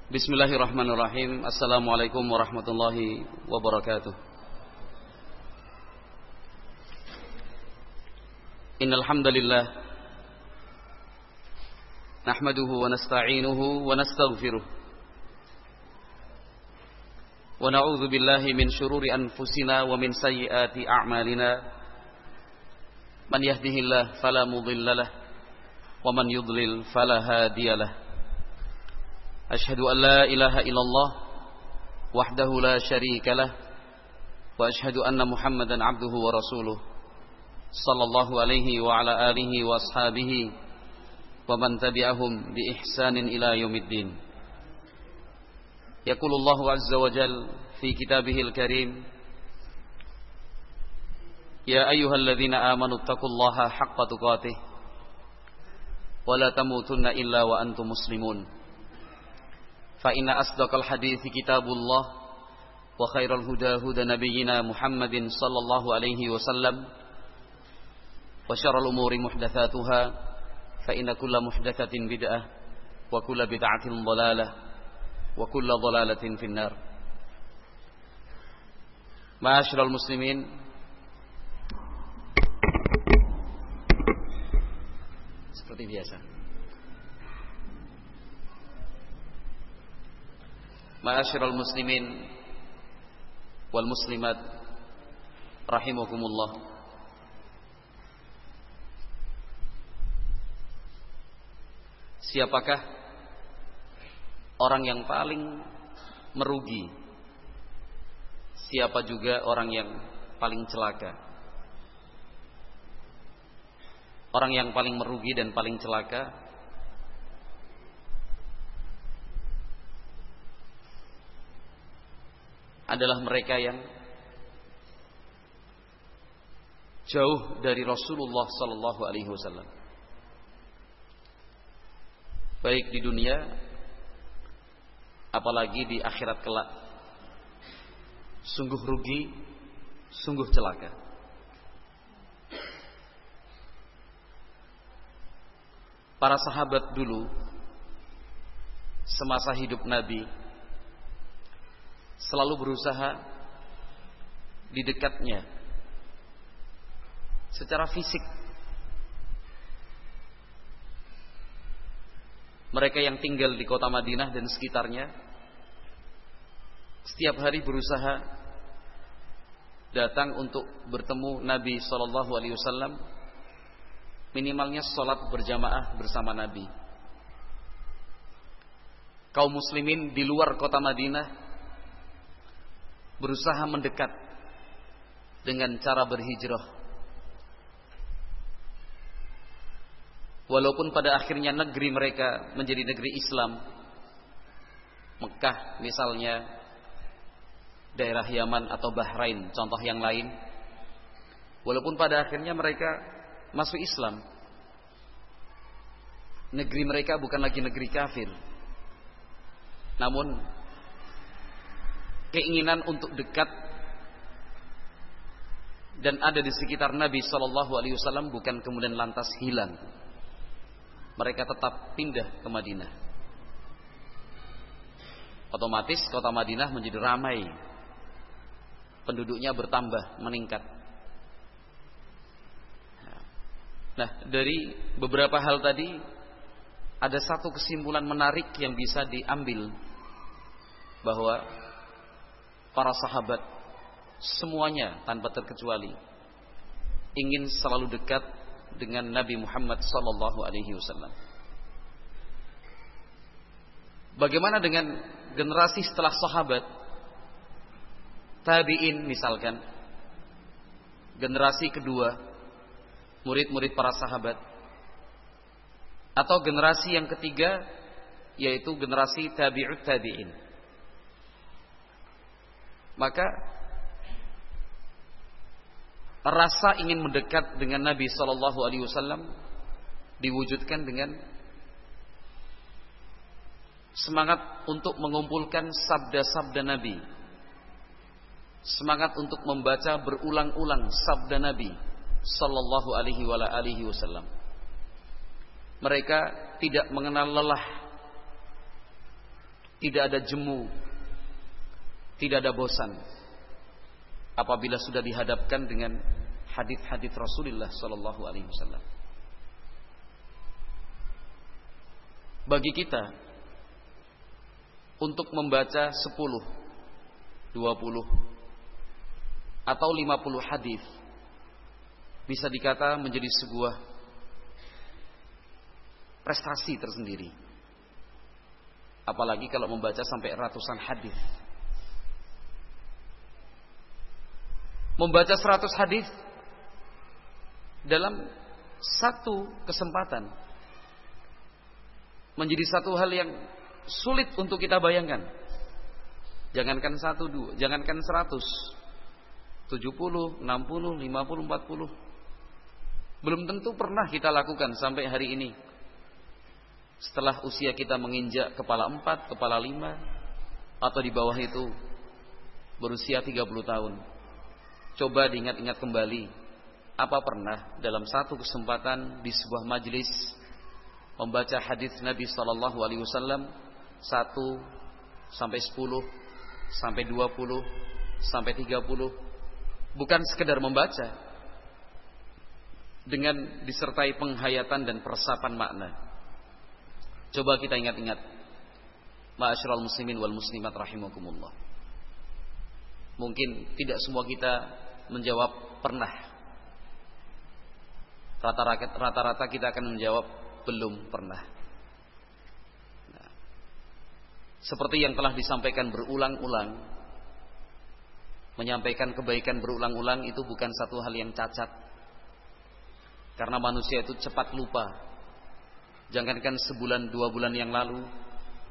Bismillahirrahmanirrahim. Assalamualaikum warahmatullahi wabarakatuh. Innal hamdalillah nahmaduhu wa nasta'inuhu wa nastaghfiruh. Wa na'udzu billahi min shururi anfusina wa min sayyiati a'malina. Man yahdihillahu fala mudilla lahu wa man yudlil fala hadiya lahu. Asyhadu an la ilaha illallah wahdahu la syarika lah wa asyhadu anna Muhammadan abduhu wa rasuluh sallallahu alaihi wa ala alihi wa ashabihi wa man tabi'ahum bi ihsanin ila yaumiddin. Yaqulullahu azza wa jalla fi kitabihil karim, ya ayyuhalladzina amanu taqullaha haqqa tuqatih wa la tamutunna illa wa antum muslimun. Fa inna asdaqal hadithi kitabullah wa khairal huda huda nabiyyina Muhammadin sallallahu alaihi wasallam wa syarrul umuri muhdatsatuha fa inna kulla muhdatsatin bid'ah wa kulla bid'atin dhalalah wa kulla dhalalatin finnar. Ma'asyiral muslimin, seperti biasa. Ma'asyiral muslimin wal muslimat rahimakumullah. Siapakah orang yang paling merugi? Siapa juga orang yang paling celaka? Orang yang paling merugi dan paling celaka adalah mereka yang jauh dari Rasulullah sallallahu alaihi wasallam, baik di dunia apalagi di akhirat kelak. Sungguh rugi, sungguh celaka. Para sahabat dulu semasa hidup Nabi selalu berusaha di dekatnya secara fisik. Mereka yang tinggal di kota Madinah dan sekitarnya setiap hari berusaha datang untuk bertemu Nabi sallallahu alaihi wasallam, minimalnya salat berjamaah bersama Nabi. Kaum muslimin di luar kota Madinah berusaha mendekat dengan cara berhijrah. Walaupun pada akhirnya negeri mereka menjadi negeri Islam, Mekah misalnya, daerah Yaman atau Bahrain, contoh yang lain. Walaupun pada akhirnya mereka masuk Islam, negeri mereka bukan lagi negeri kafir. Namun keinginan untuk dekat dan ada di sekitar Nabi sallallahu alaihi wasallam bukan kemudian lantas hilang. Mereka tetap pindah ke Madinah. Otomatis kota Madinah menjadi ramai. Penduduknya bertambah, meningkat. Nah, dari beberapa hal tadi ada satu kesimpulan menarik yang bisa diambil, bahwa para sahabat semuanya tanpa terkecuali ingin selalu dekat dengan Nabi Muhammad sallallahu alaihi wasallam. Bagaimana dengan generasi setelah sahabat? Tabi'in misalkan, generasi kedua, murid-murid para sahabat, atau generasi yang ketiga, yaitu generasi tabi'ut tabi'in. Maka rasa ingin mendekat dengan Nabi sallallahu alaihi wasallam diwujudkan dengan semangat untuk mengumpulkan sabda-sabda Nabi, semangat untuk membaca berulang-ulang sabda Nabi sallallahu alaihi wasallam. Mereka tidak mengenal lelah tidak ada jemu, tidak ada bosan apabila sudah dihadapkan dengan hadis-hadis Rasulullah sallallahu alaihi wasallam. Bagi kita untuk membaca 10, 20 atau 50 hadis bisa dikata menjadi sebuah prestasi tersendiri. Apalagi kalau membaca sampai ratusan hadis. Membaca 100 hadis dalam satu kesempatan menjadi satu hal yang sulit untuk kita bayangkan. Jangankan 1, 2, jangankan 100, 70, 60, 50, 40. Belum tentu pernah kita lakukan sampai hari ini. Setelah usia kita menginjak kepala 4, kepala 5, atau di bawah itu berusia 30 tahun. Coba diingat-ingat kembali, apa pernah dalam satu kesempatan di sebuah majelis membaca hadis Nabi sallallahu alaihi wasallam 1 sampai 10 sampai 20 sampai 30, bukan sekedar membaca dengan disertai penghayatan dan peresapan makna. Coba kita ingat-ingat, ma'asyiral muslimin wal muslimat rahimakumullah. Mungkin tidak semua kita menjawab pernah. Rata-rata kita akan menjawab belum pernah. Nah, seperti yang telah disampaikan berulang-ulang, menyampaikan kebaikan berulang-ulang itu bukan satu hal yang cacat. Karena manusia itu cepat lupa. Jangankan sebulan 2 bulan yang lalu,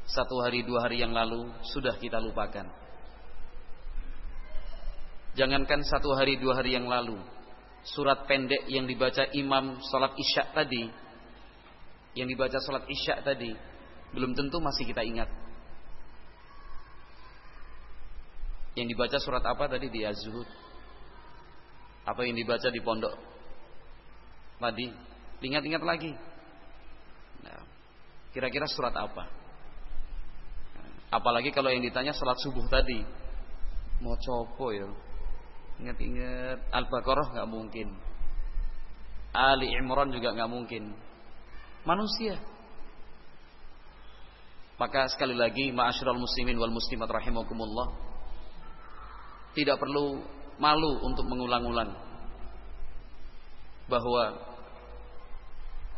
1 hari 2 hari yang lalu sudah kita lupakan. Jangankan 1 hari 2 hari yang lalu, surat pendek yang dibaca imam salat isya tadi, belum tentu masih kita ingat. Yang dibaca surat apa tadi di Az-Zuhud? Apa yang dibaca di pondok tadi? Ingat-ingat lagi. Nah, kira-kira surat apa? Apalagi kalau yang ditanya salat subuh tadi, mau copo ya? Ingat-ingat Al-Baqarah nggak mungkin, Ali Imran juga nggak mungkin. Manusia. Maka sekali lagi, ma'asyiral muslimin wal muslimat rahimakumullah, tidak perlu malu untuk mengulang-ulang bahwa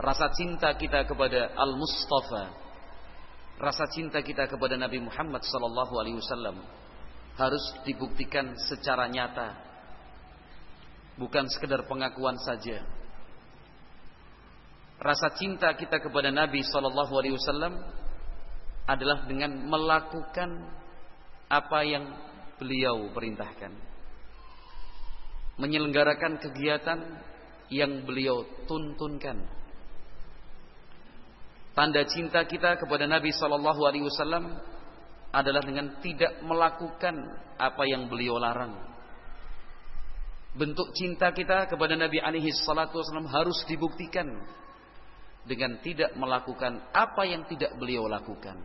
rasa cinta kita kepada Al-Mustafa, rasa cinta kita kepada Nabi Muhammad sallallahu alaihi wasallam harus dibuktikan secara nyata, bukan sekedar pengakuan saja. Rasa cinta kita kepada Nabi sallallahu alaihi wasallam adalah dengan melakukan apa yang beliau perintahkan, menyelenggarakan kegiatan yang beliau tuntunkan. Tanda cinta kita kepada Nabi sallallahu alaihi wasallam adalah dengan tidak melakukan apa yang beliau larang. Bentuk cinta kita kepada Nabi alaihi salatu wasallam harus dibuktikan dengan tidak melakukan apa yang tidak beliau lakukan.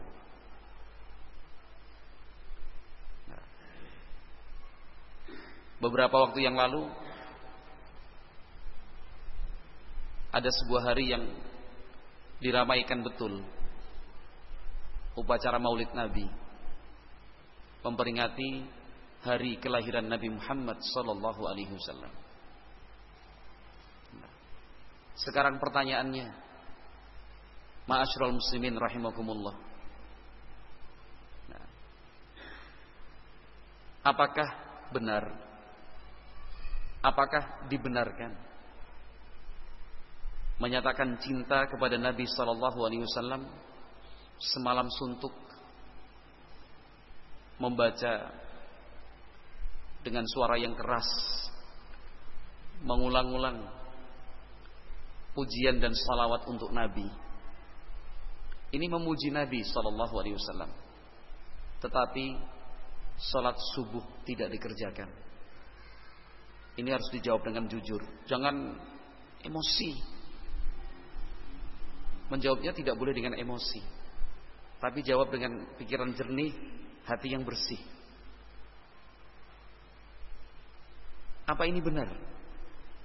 Beberapa waktu yang lalu ada sebuah hari yang diramaikan betul, upacara Maulid Nabi, memperingati hari kelahiran Nabi Muhammad sallallahu alaihi wasallam. Sekarang pertanyaannya, ma'asyiral muslimin rahimakumullah, apakah benar, apakah dibenarkan menyatakan cinta kepada Nabi sallallahu alaihi wasallam semalam suntuk, membaca dengan suara yang keras, mengulang-ulang pujian dan salawat untuk Nabi? Ini memuji Nabi sallallahu alaihi wasallam, tetapi salat subuh tidak dikerjakan. Ini harus dijawab dengan jujur, jangan emosi. Menjawabnya tidak boleh dengan emosi. tapi jawab dengan pikiran jernih, hati yang bersih. Apa ini benar?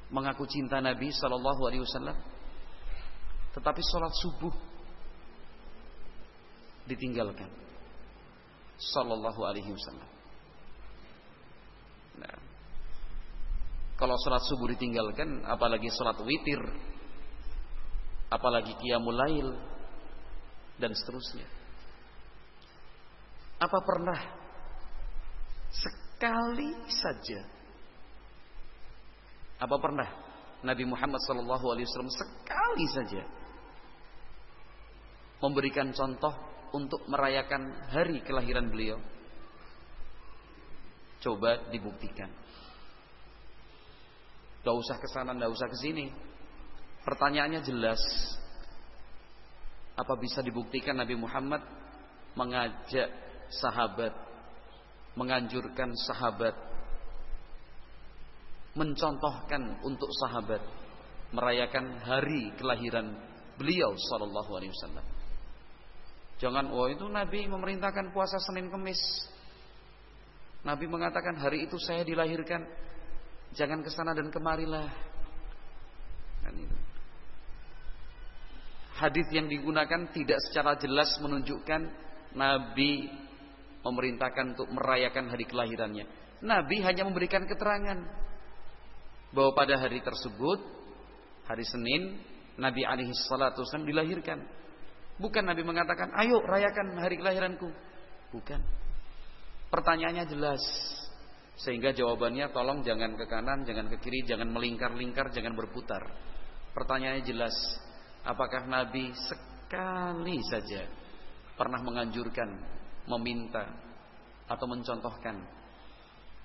Mengaku cinta Nabi sallallahu alaihi wasallam, tetapi sholat subuh ditinggalkan sallallahu alaihi wasallam. Nah, kalau sholat subuh ditinggalkan, apalagi sholat witir, apalagi qiyamul lail, dan seterusnya. Apa pernah sekali saja, apa pernah Nabi Muhammad SAW sekali saja memberikan contoh untuk merayakan hari kelahiran beliau? Coba dibuktikan. Gak usah kesana, gak usah kesini. Pertanyaannya jelas. Apa bisa dibuktikan Nabi Muhammad mengajak sahabat, menganjurkan sahabat, mencontohkan untuk sahabat merayakan hari kelahiran beliau sallallahu alaihi wasallam? Jangan, itu Nabi memerintahkan puasa Senin Kemis. Nabi mengatakan hari itu saya dilahirkan. Jangan kesana dan kemarilah. Kan itu. Hadis yang digunakan tidak secara jelas menunjukkan Nabi memerintahkan untuk merayakan hari kelahirannya. Nabi hanya memberikan keterangan bahwa pada hari tersebut, hari Senin, Nabi alaihi salatu wasallam dilahirkan. Bukan Nabi mengatakan, ayo rayakan hari kelahiranku. Bukan. Pertanyaannya jelas. Sehingga jawabannya tolong jangan ke kanan, jangan ke kiri, jangan melingkar-lingkar, jangan berputar. Pertanyaannya jelas. Apakah Nabi sekali saja pernah menganjurkan, meminta, atau mencontohkan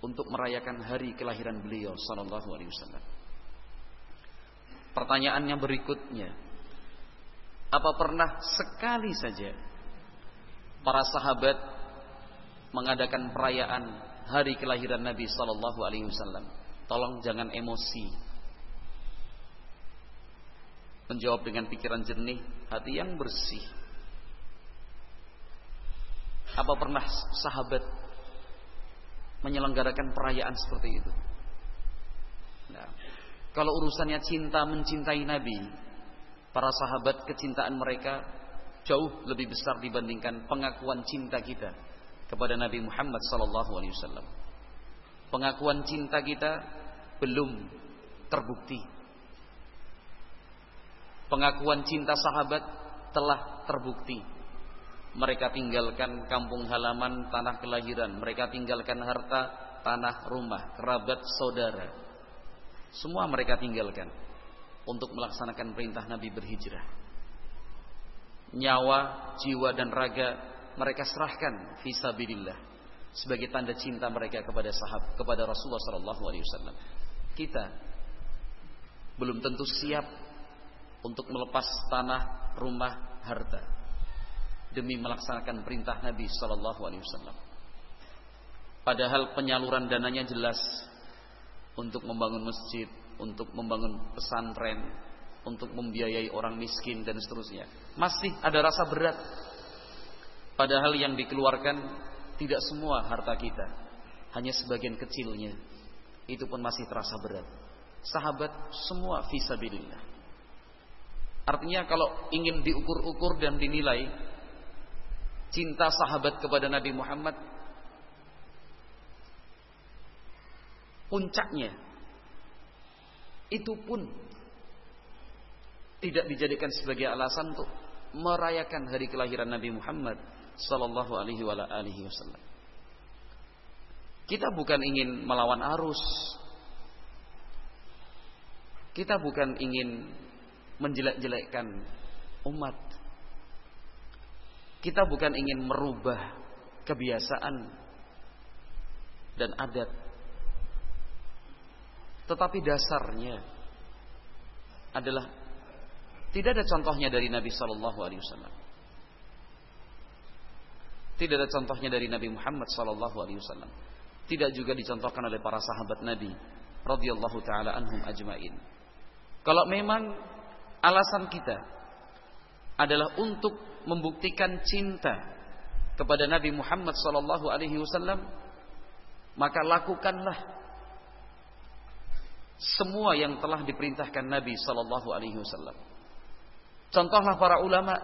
untuk merayakan hari kelahiran beliau sallallahu alaihi wasallam? Pertanyaannya berikutnya, apa pernah sekali saja para sahabat mengadakan perayaan hari kelahiran Nabi sallallahu alaihi wasallam? Tolong jangan emosi. Menjawab dengan pikiran jernih, hati yang bersih. Apa pernah sahabat menyelenggarakan perayaan seperti itu? Nah, kalau urusannya cinta mencintai Nabi, para sahabat kecintaan mereka jauh lebih besar dibandingkan pengakuan cinta kita kepada Nabi Muhammad SAW. Pengakuan cinta kita belum terbukti. Pengakuan cinta sahabat telah terbukti. Mereka tinggalkan kampung halaman, tanah kelahiran. Mereka tinggalkan harta, tanah, rumah, kerabat, saudara. Semua mereka tinggalkan untuk melaksanakan perintah Nabi berhijrah. Nyawa, jiwa dan raga mereka serahkan fisabilillah sebagai tanda cinta mereka kepada kepada Rasulullah SAW. Kita belum tentu siap untuk melepas tanah, rumah, harta demi melaksanakan perintah Nabi SAW. Padahal penyaluran dananya jelas untuk membangun masjid, untuk membangun pesantren, untuk membiayai orang miskin dan seterusnya. Masih ada rasa berat. Padahal yang dikeluarkan tidak semua harta kita, hanya sebagian kecilnya. Itu pun masih terasa berat. Sahabat semua fisabilillah. Artinya kalau ingin diukur-ukur dan dinilai cinta sahabat kepada Nabi Muhammad, puncaknya itu pun tidak dijadikan sebagai alasan untuk merayakan hari kelahiran Nabi Muhammad sallallahu alaihi wasallam. Kita bukan ingin melawan arus. Kita bukan ingin menjelek-jelekkan umat. Kita bukan ingin merubah kebiasaan dan adat. Tetapi dasarnya adalah tidak ada contohnya dari Nabi sallallahu alaihi wasallam. Tidak ada contohnya dari Nabi Muhammad sallallahu alaihi wasallam. Tidak juga dicontohkan oleh para sahabat Nabi radhiyallahu taala anhum ajmain. Kalau memang alasan kita adalah untuk membuktikan cinta kepada Nabi Muhammad sallallahu alaihi wasallam, maka lakukanlah semua yang telah diperintahkan Nabi sallallahu alaihi wasallam. Contohlah para ulama.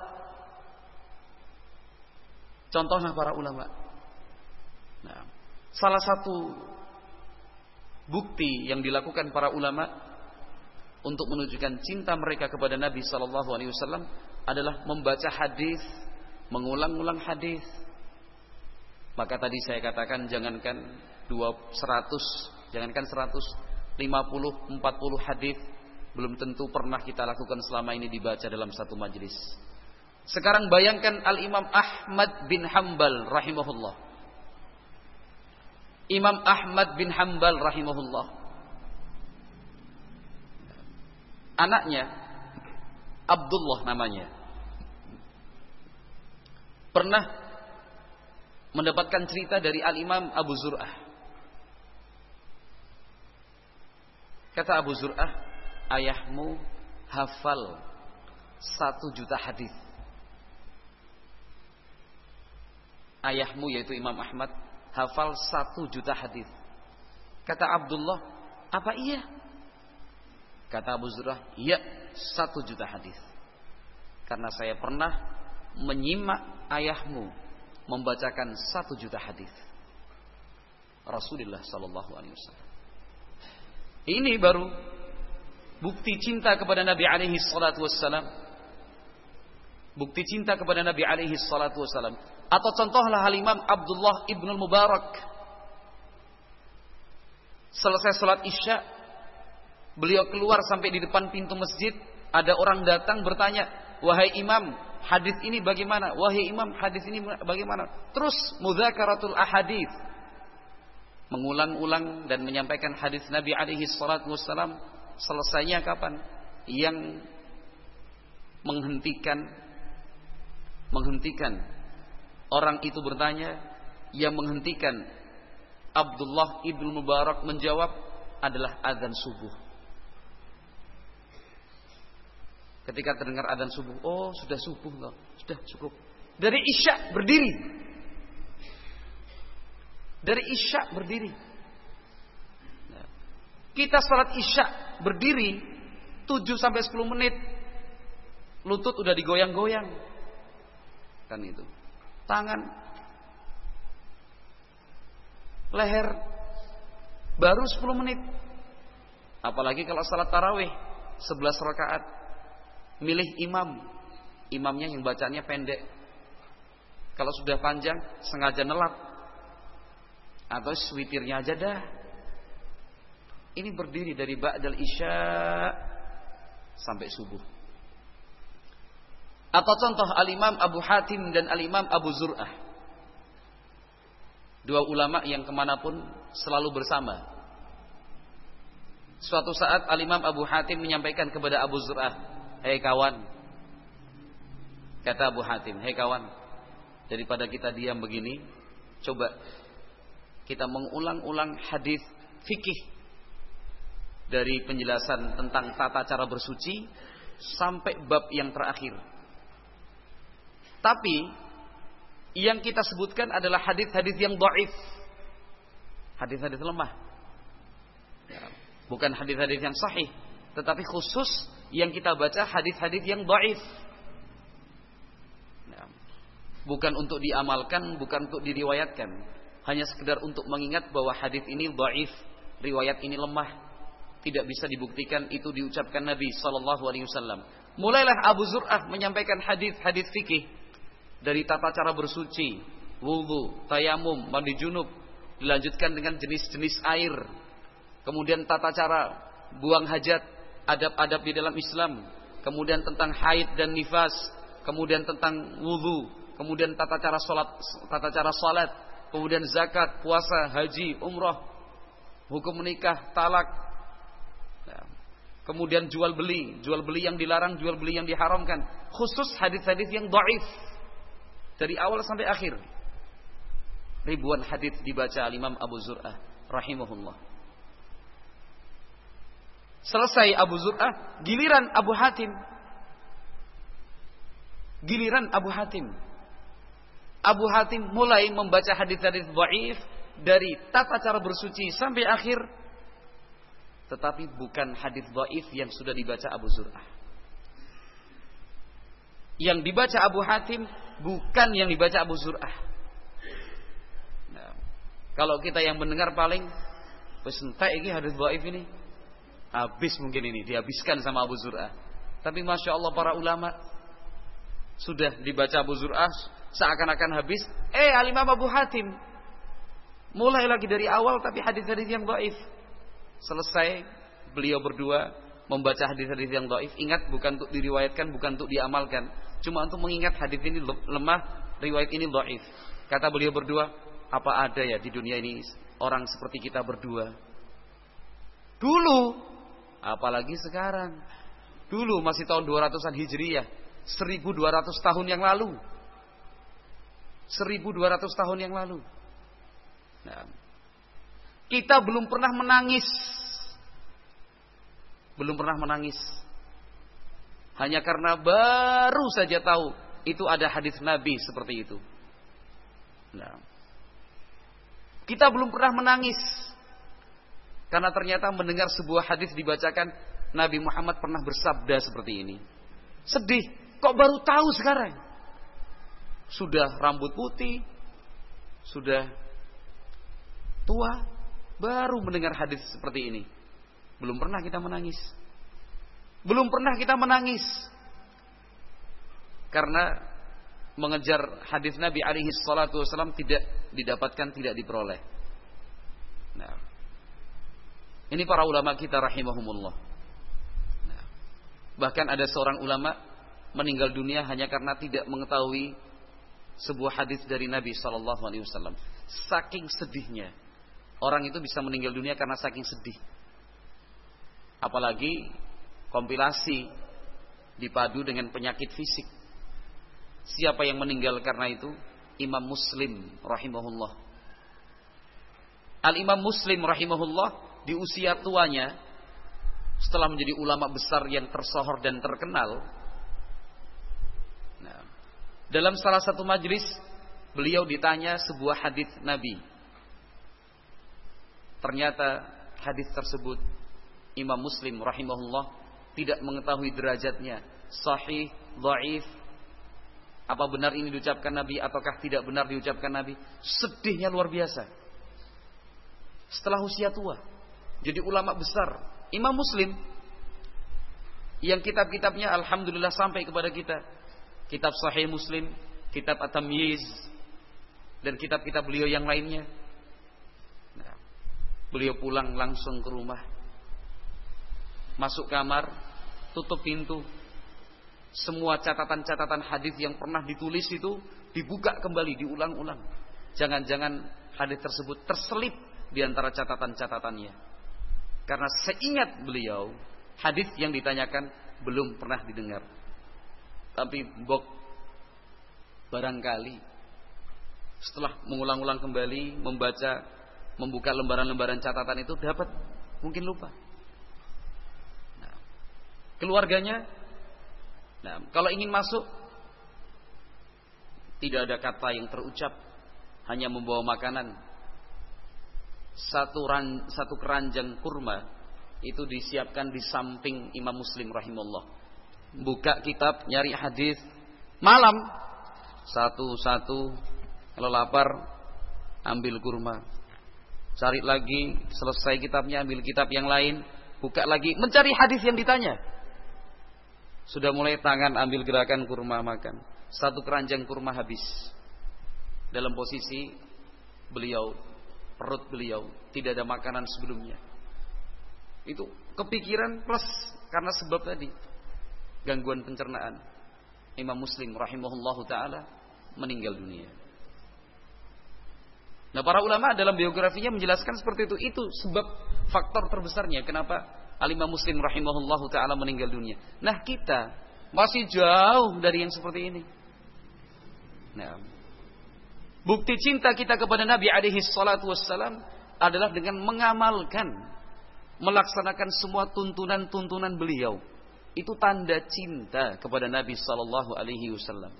Nah, salah satu bukti yang dilakukan para ulama untuk menunjukkan cinta mereka kepada Nabi sallallahu alaihi wasallam adalah membaca hadis, mengulang-ulang hadis. Maka tadi saya katakan jangankan 100, 50, 40 hadis belum tentu pernah kita lakukan selama ini dibaca dalam satu majelis. Sekarang bayangkan Al-Imam Ahmad bin Hanbal rahimahullah. Imam Ahmad bin Hanbal rahimahullah. Anaknya Abdullah namanya, pernah mendapatkan cerita dari Al-Imam Abu Zur'ah. Kata Abu Zur'ah, ayahmu hafal 1 juta hadis. Ayahmu yaitu Imam Ahmad hafal 1 juta hadis. Kata Abdullah, apa iya? Kata Abu Zur'ah, iya, 1 juta hadis. Karena saya pernah menyimak ayahmu membacakan 1 juta hadis Rasulullah sallallahu alaihi wasallam. Ini baru bukti cinta kepada Nabi alaihi salatu wassalam. Bukti cinta kepada Nabi alaihi salatu wassalam. Atau contohlah Al-Imam Abdullah ibn Mubarak. Selesai salat Isya, beliau keluar sampai di depan pintu masjid. Ada orang datang bertanya, wahai imam, hadis ini bagaimana? Wahai imam, hadis ini bagaimana? Terus mudzakaratul ahadits, mengulang-ulang dan menyampaikan hadis Nabi alaihi salatu wassalam. Selesainya kapan? Yang menghentikan orang itu bertanya, yang menghentikan Abdullah ibn Mubarak menjawab adalah azan subuh. Ketika terdengar azan subuh, oh sudah subuh loh, sudah cukup. Dari Isya berdiri. Nah, kita salat Isya berdiri 7-10 menit, lutut udah digoyang-goyang. Kan itu. Tangan, leher, baru 10 menit. Apalagi kalau salat tarawih 11 rakaat, milih imamnya yang bacanya pendek. Kalau sudah panjang sengaja nelap, atau witirnya aja dah. Ini berdiri dari ba'dal isya sampai subuh. Atau contoh Al-Imam Abu Hatim dan Al-Imam Abu Zur'ah, 2 ulama yang kemanapun selalu bersama. Suatu saat Al-Imam Abu Hatim menyampaikan kepada Abu Zur'ah, hei kawan, kata Abu Hatim, hei kawan, daripada kita diam begini, coba kita mengulang-ulang hadis fikih dari penjelasan tentang tata cara bersuci sampai bab yang terakhir. Tapi yang kita sebutkan adalah hadis-hadis yang dhaif, hadis-hadis lemah, bukan hadis-hadis yang sahih, tetapi khusus yang kita baca hadis-hadis yang dhaif. Bukan untuk diamalkan, bukan untuk diriwayatkan, hanya sekedar untuk mengingat bahwa hadis ini dhaif, riwayat ini lemah, tidak bisa dibuktikan itu diucapkan Nabi sallallahu alaihi wasallam. Mulailah Abu Zur'ah menyampaikan hadis-hadis fikih dari tata cara bersuci, wudu, tayamum, mandi junub, dilanjutkan dengan jenis-jenis air, kemudian tata cara buang hajat, adab-adab di dalam Islam, kemudian tentang haid dan nifas, kemudian tentang wudu, kemudian tata cara salat, kemudian zakat, puasa, haji, umrah, hukum menikah, talak, kemudian jual beli yang dilarang, jual beli yang diharamkan, khusus hadis-hadis yang dhaif dari awal sampai akhir. Ribuan hadis dibaca Imam Abu Zur'ah rahimahullah. Selesai Abu Zur'ah, giliran Abu Hatim. Giliran Abu Hatim. Abu Hatim mulai membaca hadis-hadis dhaif dari tata cara bersuci sampai akhir. Tetapi bukan hadis dhaif yang sudah dibaca Abu Zur'ah. Yang dibaca Abu Hatim bukan yang dibaca Abu Zur'ah. Nah, kalau kita yang mendengar paling wis entek iki hadis dhaif ini. Habis mungkin ini dihabiskan sama Abu Zur'ah. Tapi Masya Allah para ulama sudah dibaca Abu Zur'ah seakan-akan habis. Al-Imam Abu Hatim mulai lagi dari awal tapi hadis-hadis yang dhaif. Selesai beliau berdua membaca hadis-hadis yang dhaif. Ingat, bukan untuk diriwayatkan, bukan untuk diamalkan, cuma untuk mengingat hadis ini lemah, riwayat ini dhaif. Kata beliau berdua, apa ada ya di dunia ini orang seperti kita berdua? Dulu, apalagi sekarang. Dulu masih tahun 200-an Hijriyah, 1200 tahun yang lalu. 1200 tahun yang lalu. Nah, kita belum pernah menangis. Belum pernah menangis. Hanya karena baru saja tahu itu ada hadis Nabi seperti itu. Nah, kita belum pernah menangis karena ternyata mendengar sebuah hadis dibacakan Nabi Muhammad pernah bersabda seperti ini. Sedih, kok baru tahu sekarang? Sudah rambut putih, sudah tua, baru mendengar hadis seperti ini. Belum pernah kita menangis. Belum pernah kita menangis karena mengejar hadis Nabi alaihi salatu wasallam tidak didapatkan, tidak diperoleh. Nah, ini para ulama kita rahimahumullah. Nah, bahkan ada seorang ulama meninggal dunia hanya karena tidak mengetahui sebuah hadis dari Nabi sallallahu alaihi wasallam. Saking sedihnya orang itu bisa meninggal dunia karena saking sedih. Apalagi kompilasi dipadu dengan penyakit fisik. Siapa yang meninggal karena itu? Imam Muslim rahimahullah. Al-Imam Muslim rahimahullah di usia tuanya, setelah menjadi ulama besar yang tersohor dan terkenal, nah, dalam salah satu majelis beliau ditanya sebuah hadis Nabi. Ternyata hadis tersebut Imam Muslim rahimahullah tidak mengetahui derajatnya, sahih, dhaif, apa benar ini diucapkan Nabi ataukah tidak benar diucapkan Nabi. Sedihnya luar biasa. Setelah usia tua, jadi ulama besar, Imam Muslim yang kitab-kitabnya alhamdulillah sampai kepada kita. Kitab Sahih Muslim, kitab At-Tamyiz, dan kitab-kitab beliau yang lainnya. Nah, beliau pulang langsung ke rumah, masuk kamar, tutup pintu. Semua catatan-catatan hadis yang pernah ditulis itu dibuka kembali, diulang-ulang. Jangan-jangan hadis tersebut terselip di antara catatan-catatannya. Karena seingat beliau, hadis yang ditanyakan belum pernah didengar. Tapi barangkali setelah mengulang-ulang kembali, membaca, membuka lembaran-lembaran catatan itu dapat, mungkin lupa. Nah, keluarganya, nah, kalau ingin masuk, tidak ada kata yang terucap, hanya membawa makanan. Satu keranjang kurma itu disiapkan di samping Imam Muslim rahimahullah. Buka kitab, nyari hadis. Malam satu-satu, kalau lapar ambil kurma. Cari lagi, selesai kitabnya ambil kitab yang lain, buka lagi, mencari hadis yang ditanya. Sudah mulai tangan ambil gerakan kurma makan. Satu keranjang kurma habis. Dalam posisi beliau, perut beliau tidak ada makanan sebelumnya. Itu kepikiran plus karena sebab tadi gangguan pencernaan. Imam Muslim rahimahullahu taala meninggal dunia. Nah, para ulama dalam biografinya menjelaskan seperti itu. Itu sebab faktor terbesarnya kenapa Al-Imam Muslim rahimahullahu taala meninggal dunia. Nah, kita masih jauh dari yang seperti ini. Nah, bukti cinta kita kepada Nabi alaihi salatu wassalam adalah dengan mengamalkan, melaksanakan semua tuntunan-tuntunan beliau. Itu tanda cinta kepada Nabi sallallahu alaihi wasallam.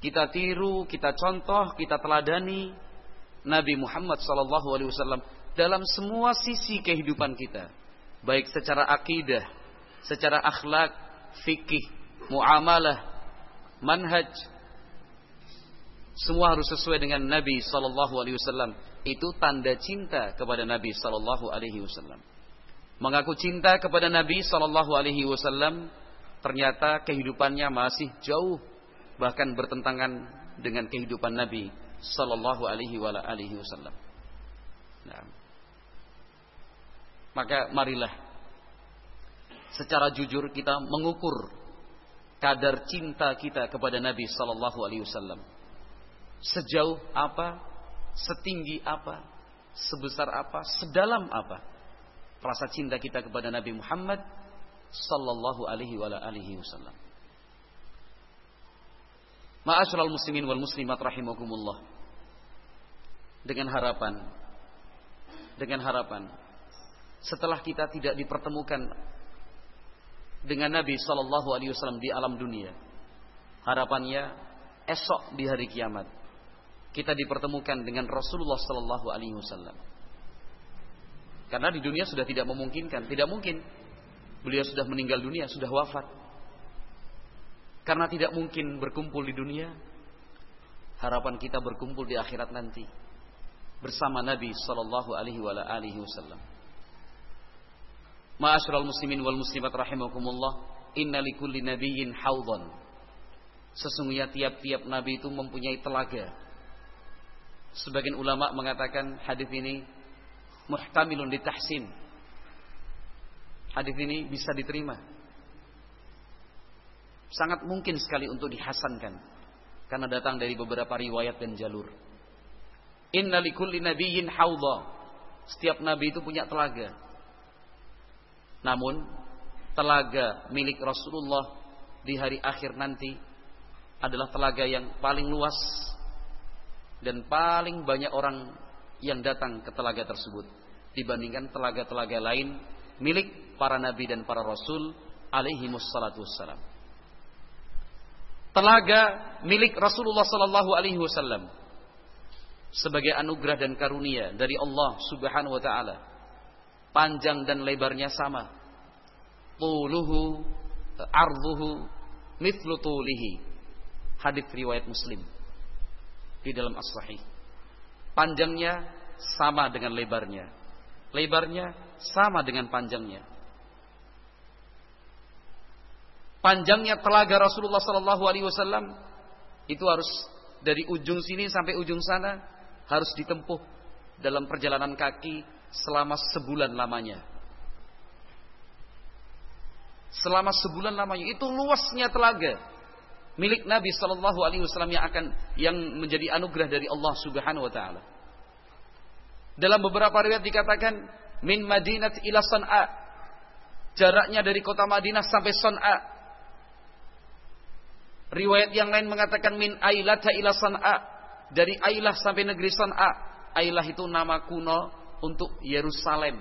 Kita tiru, kita contoh, kita teladani Nabi Muhammad sallallahu alaihi wasallam dalam semua sisi kehidupan kita, baik secara akidah, secara akhlak, fikih, muamalah, manhaj. Semua harus sesuai dengan Nabi sallallahu alaihi wasallam. Itu tanda cinta kepada Nabi sallallahu alaihi wasallam. Mengaku cinta kepada Nabi sallallahu alaihi wasallam, ternyata kehidupannya masih jauh bahkan bertentangan dengan kehidupan Nabi sallallahu alaihi wasallam. Nah, maka marilah secara jujur kita mengukur kadar cinta kita kepada Nabi sallallahu alaihi wasallam. Sejauh apa, setinggi apa, sebesar apa, sedalam apa rasa cinta kita kepada Nabi Muhammad sallallahu alaihi wasallam. Ma'asyiral muslimin wal muslimat rahimakumullah. Dengan harapan setelah kita tidak dipertemukan dengan Nabi sallallahu alaihi wasallam di alam dunia, harapannya esok di hari kiamat kita dipertemukan dengan Rasulullah sallallahu alaihi wasallam. Karena di dunia sudah tidak memungkinkan, tidak mungkin. Beliau sudah meninggal dunia, sudah wafat. Karena tidak mungkin berkumpul di dunia, harapan kita berkumpul di akhirat nanti bersama Nabi sallallahu alaihi wasallam. Ma'asyiral muslimin wal muslimat rahimakumullah, inna likulli nabiyyin haudhan. Sesungguhnya tiap-tiap nabi itu mempunyai telaga. Sebagian ulama mengatakan hadis ini muhtamilun litahsin. Hadis ini bisa diterima. Sangat mungkin sekali untuk dihasankan karena datang dari beberapa riwayat dan jalur. Inna likulli nabiyyin haudha. Setiap nabi itu punya telaga. Namun telaga milik Rasulullah di hari akhir nanti adalah telaga yang paling luas dan paling banyak orang yang datang ke telaga tersebut dibandingkan telaga-telaga lain milik para nabi dan para rasul alaihi wassalatu wassalam. Telaga milik Rasulullah sallallahu alaihi wasallam sebagai anugerah dan karunia dari Allah Subhanahu wa taala. Panjang dan lebarnya sama. Tuluhu arduhu mithlu tulihi. Hadis riwayat Muslim di dalam As-Sahih. Panjangnya sama dengan lebarnya. Lebarnya sama dengan panjangnya. Panjangnya telaga Rasulullah sallallahu alaihi wasallam itu harus dari ujung sini sampai ujung sana harus ditempuh dalam perjalanan kaki selama sebulan lamanya. Selama sebulan lamanya. Itu luasnya telaga milik Nabi sallallahu alaihi wasallam yang menjadi anugerah dari Allah Subhanahu wa taala. Dalam beberapa riwayat dikatakan min Madinah ila San'a. Jaraknya dari kota Madinah sampai San'a. Riwayat yang lain mengatakan min Ailata ila San'a. Dari Ailah sampai negeri San'a. Ailah itu nama kuno untuk Yerusalem,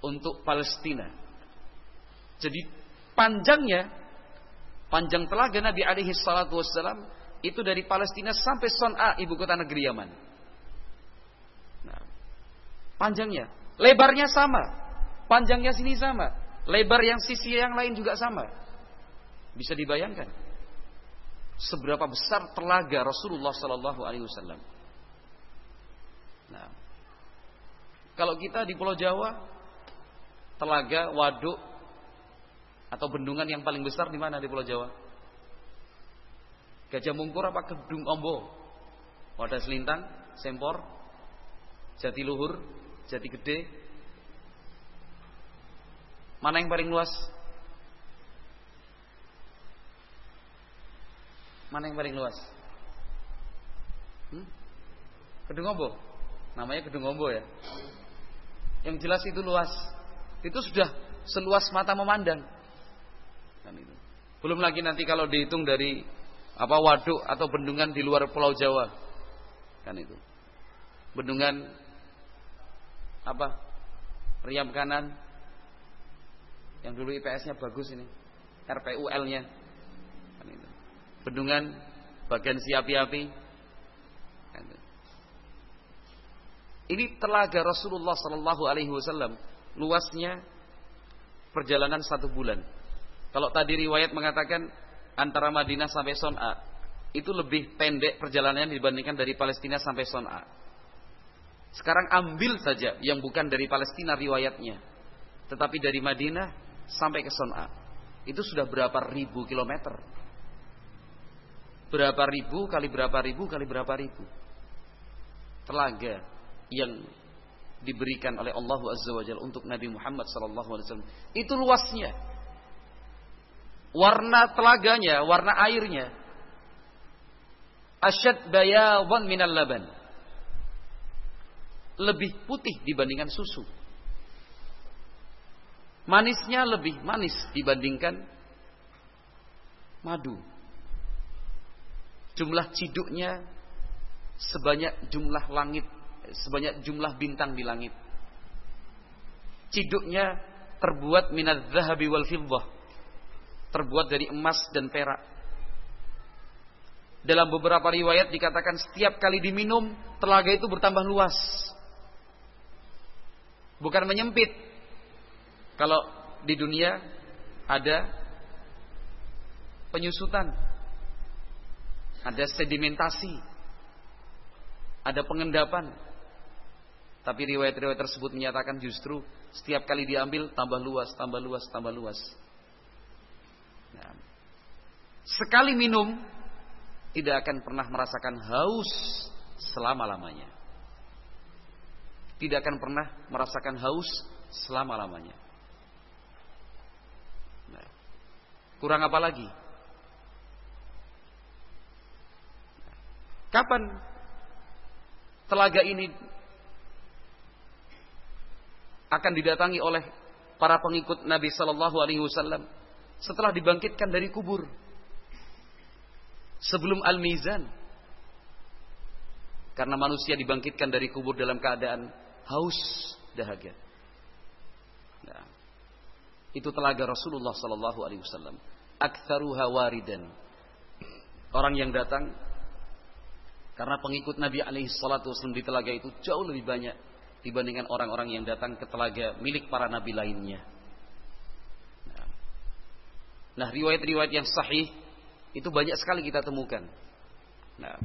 untuk Palestina. Jadi panjang telaga Nabi alaihi salatu wassalam itu dari Palestina sampai San'a, ibu kota negeri Yaman. Nah, panjangnya, lebarnya sama, panjangnya sini sama, lebar yang sisi yang lain juga sama. Bisa dibayangkan seberapa besar telaga Rasulullah sallallahu alaihi wasallam. Nah, kalau kita di Pulau Jawa, telaga, waduk atau bendungan yang paling besar di mana di Pulau Jawa? Gajah Mungkur apa Kedung Ombo? Wadah Selintang, Sempor, Jatiluhur, Jati Gede. Mana yang paling luas? Mana yang paling luas? Kedung Ombo. Namanya Kedung Ombo ya. Yang jelas itu luas. Itu sudah seluas mata memandang. Kan itu. Belum lagi nanti kalau dihitung dari waduk atau bendungan di luar Pulau Jawa. Kan itu. Bendungan Riam Kanan, Yang dulu IPS-nya bagus ini. RPUL-nya. Bendungan bagian si api-api. Ini telaga Rasulullah sallallahu alaihi wasallam, luasnya perjalanan 1 bulan. Kalau tadi riwayat mengatakan antara Madinah sampai Son'a itu lebih pendek perjalanannya dibandingkan dari Palestina sampai Son'a. Sekarang ambil saja yang bukan dari Palestina riwayatnya, tetapi dari Madinah sampai ke Son'a. Itu sudah berapa ribu kilometer? Berapa ribu kali berapa ribu kali berapa ribu? Telaga yang diberikan oleh Allah Azza wa Jalla untuk Nabi Muhammad sallallahu alaihi wasallam. Itu luasnya. Warna telaganya, warna airnya asyad bayadan minal laban. Lebih putih dibandingkan susu. Manisnya lebih manis dibandingkan madu. Jumlah ciduknya sebanyak jumlah langit, sebanyak jumlah bintang di langit. Ciduknya terbuat minadz zahabi wal fiddah, terbuat dari emas dan perak. Dalam beberapa riwayat dikatakan setiap kali diminum telaga itu bertambah luas, bukan menyempit. Kalau di dunia ada penyusutan, ada sedimentasi, ada pengendapan. Tapi riwayat-riwayat tersebut menyatakan justru setiap kali diambil tambah luas, tambah luas, tambah luas. Nah, sekali minum tidak akan pernah merasakan haus selama-lamanya. Tidak akan pernah merasakan haus selama-lamanya. Nah, kurang apa lagi? Kapan telaga ini akan didatangi oleh para pengikut Nabi sallallahu alaihi wasallam? Setelah dibangkitkan dari kubur, sebelum al-mizan. Karena manusia dibangkitkan dari kubur dalam keadaan haus, dahaga. Nah, itu telaga Rasulullah sallallahu alaihi wasallam. Aktsaruha waridan. Orang yang datang karena pengikut Nabi alaihi salatu wasallam di telaga itu jauh lebih banyak dibandingkan orang-orang yang datang ke telaga milik para nabi lainnya. Nah, riwayat-riwayat yang sahih itu banyak sekali kita temukan. Nah,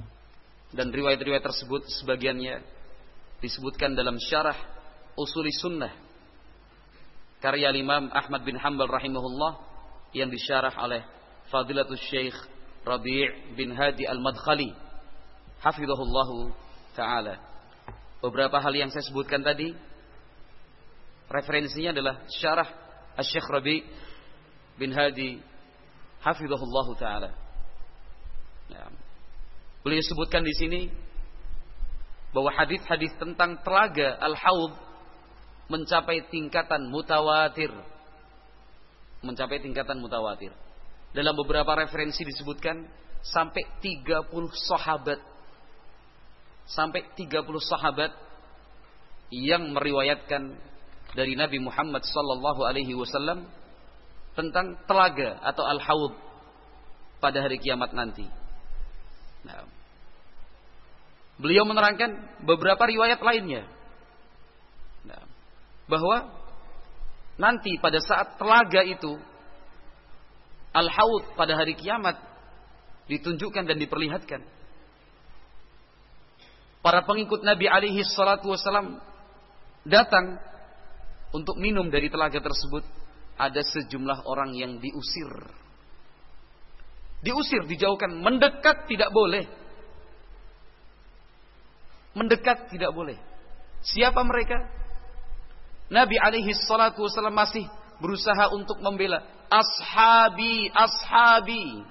dan riwayat-riwayat tersebut sebagiannya disebutkan dalam syarah Usuli Sunnah karya Imam Ahmad bin Hanbal rahimahullah yang disyarah oleh Fadilatul Syekh Rabi' bin Hadi Al-Madkhali hafizahullahu taala. Beberapa hal yang saya sebutkan tadi referensinya adalah syarah Asy-Syaikh Rabi' bin Hadi hafizahullahu taala. Ya. Beliau sebutkan di sini bahwa hadis-hadis tentang telaga Al-Haud mencapai tingkatan mutawatir. Mencapai tingkatan mutawatir. Dalam beberapa referensi disebutkan sampai 30 sahabat. Sampai 30 sahabat yang meriwayatkan dari Nabi Muhammad sallallahu alaihi wasallam tentang telaga atau Al-Haud pada hari kiamat nanti. Nah, beliau menerangkan beberapa riwayat lainnya. Nah, bahwa nanti pada saat telaga itu Al-Haud pada hari kiamat ditunjukkan dan diperlihatkan. Para pengikut Nabi alaihi salatu wasallam datang untuk minum dari telaga tersebut. Ada sejumlah orang yang diusir. Diusir, dijauhkan. Mendekat tidak boleh. Mendekat tidak boleh. Siapa mereka? Nabi alaihi salatu wasallam masih berusaha untuk membela. Ashabi, ashabi.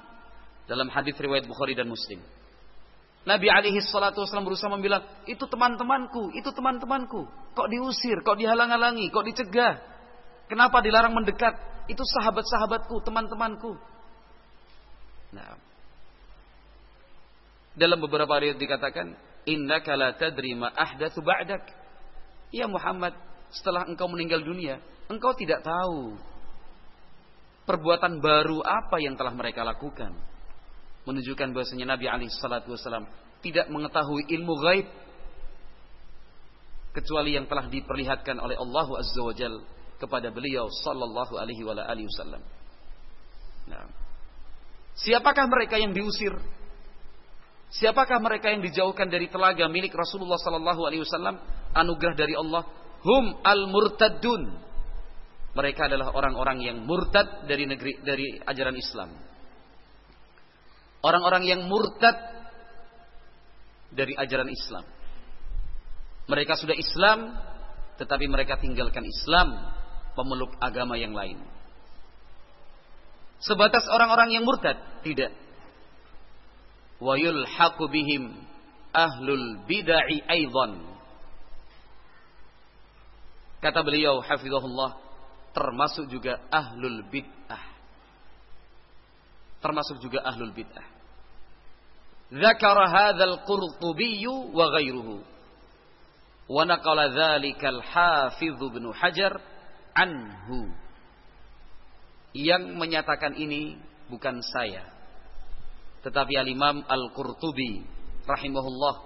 Dalam hadis riwayat Bukhari dan Muslim. Nabi alaihi salatu wasallam berusaha membela, itu teman-temanku, itu teman-temanku. Kok diusir, kok dihalang-halangi, kok dicegah? Kenapa dilarang mendekat? Itu sahabat-sahabatku, teman-temanku. Nah, dalam beberapa riwayat dikatakan, innaka la tadri ma ahdatsu ba'dak. Ya Muhammad, setelah engkau meninggal dunia, engkau tidak tahu perbuatan baru apa yang telah mereka lakukan, menunjukkan bahwasanya Nabi alaihi salatu wasallam tidak mengetahui ilmu gaib kecuali yang telah diperlihatkan oleh Allah Azza wa Jalla kepada beliau sallallahu alaihi wasallam. Nah, siapakah mereka yang diusir? Siapakah mereka yang dijauhkan dari telaga milik Rasulullah sallallahu alaihi wasallam, anugerah dari Allah? Hum al-murtaddun. Mereka adalah orang-orang yang murtad dari ajaran Islam. Orang-orang yang murtad dari ajaran Islam. Mereka sudah Islam, tetapi mereka tinggalkan Islam, pemeluk agama yang lain. Sebatas orang-orang yang murtad? Tidak. Wa yulhaqu bihim ahlul bid'ah aidan. Kata beliau hafizahullah, termasuk juga ahlul bid'ah. Termasuk juga ahlul bid'ah. Dzakara hadzal Qurtubi wa ghairuhu. Wa naqala dzalika al-Hafiz Ibnu Hajar anhu. Yang menyatakan ini bukan saya, tetapi al-Imam Al-Qurtubi rahimahullah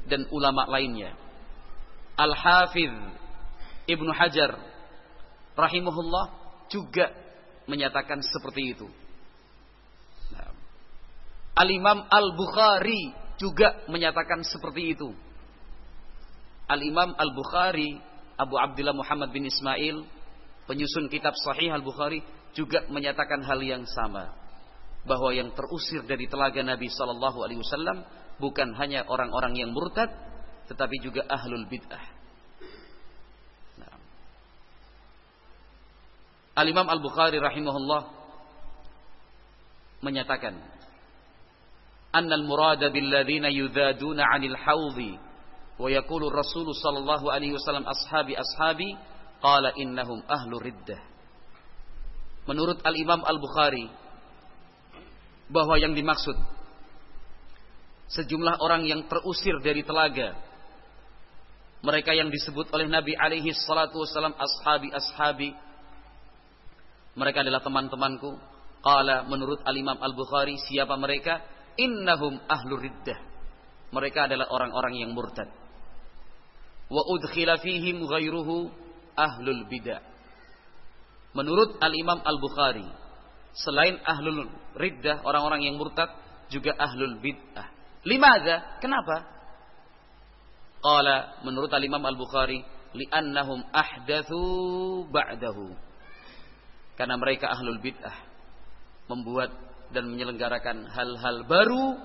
dan ulama lainnya. Al-Hafiz Ibnu Hajar rahimahullah juga menyatakan seperti itu. Nah, Al-Imam Al-Bukhari juga menyatakan seperti itu. Al-Imam Al-Bukhari, Abu Abdullah Muhammad bin Ismail, penyusun kitab Sahih Al-Bukhari, juga menyatakan hal yang sama, bahwa yang terusir dari telaga Nabi sallallahu alaihi wasallam bukan hanya orang-orang yang murtad, tetapi juga ahlul bid'ah. Nah, Al-Imam Al-Bukhari rahimahullah menyatakan, annal murada billadzina yudaduna 'anil haudhi wa yaqulu Rasul sallallahu alaihi wasallam ashabi qala innahum ahlu riddah. Menurut Al-Imam Al-Bukhari, bahwa yang dimaksud sejumlah orang yang terusir dari telaga, mereka yang disebut oleh Nabi alaihi salatu wasallam ashabi, mereka adalah teman-temanku. Qala, menurut Al-Imam Al-Bukhari, siapa mereka? Innahum ahlu riddah. Mereka adalah orang-orang yang murtad. Wa udkhila fihim ghairuhu ahlul bidah. Menurut Al-Imam Al-Bukhari, selain ahlul riddah, orang-orang yang murtad, juga ahlul bid'ah. Limadza? Kenapa? Qala, menurut Al-Imam Al-Bukhari, li'annahum ahdatsu ba'dahu. Karena mereka ahlul bid'ah, membuat dan menyelenggarakan hal-hal baru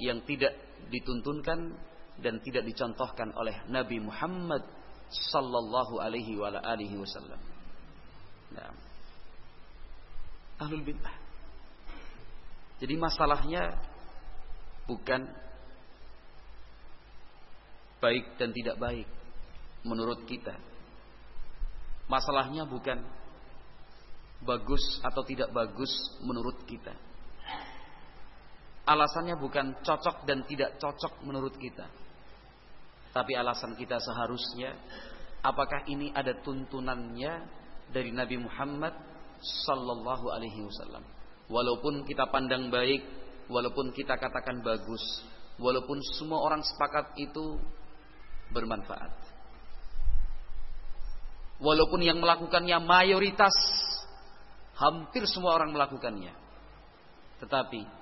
yang tidak dituntunkan dan tidak dicontohkan oleh Nabi Muhammad sallallahu alaihi wasallam. Nah, ahlul bid'ah. Jadi masalahnya bukan baik dan tidak baik menurut kita. Masalahnya bukan bagus atau tidak bagus menurut kita. Alasannya bukan cocok dan tidak cocok menurut kita. Tapi alasan kita seharusnya, apakah ini ada tuntunannya dari Nabi Muhammad sallallahu alaihi wasallam. Walaupun kita pandang baik, walaupun kita katakan bagus, walaupun semua orang sepakat itu bermanfaat, walaupun yang melakukannya mayoritas, hampir semua orang melakukannya, tetapi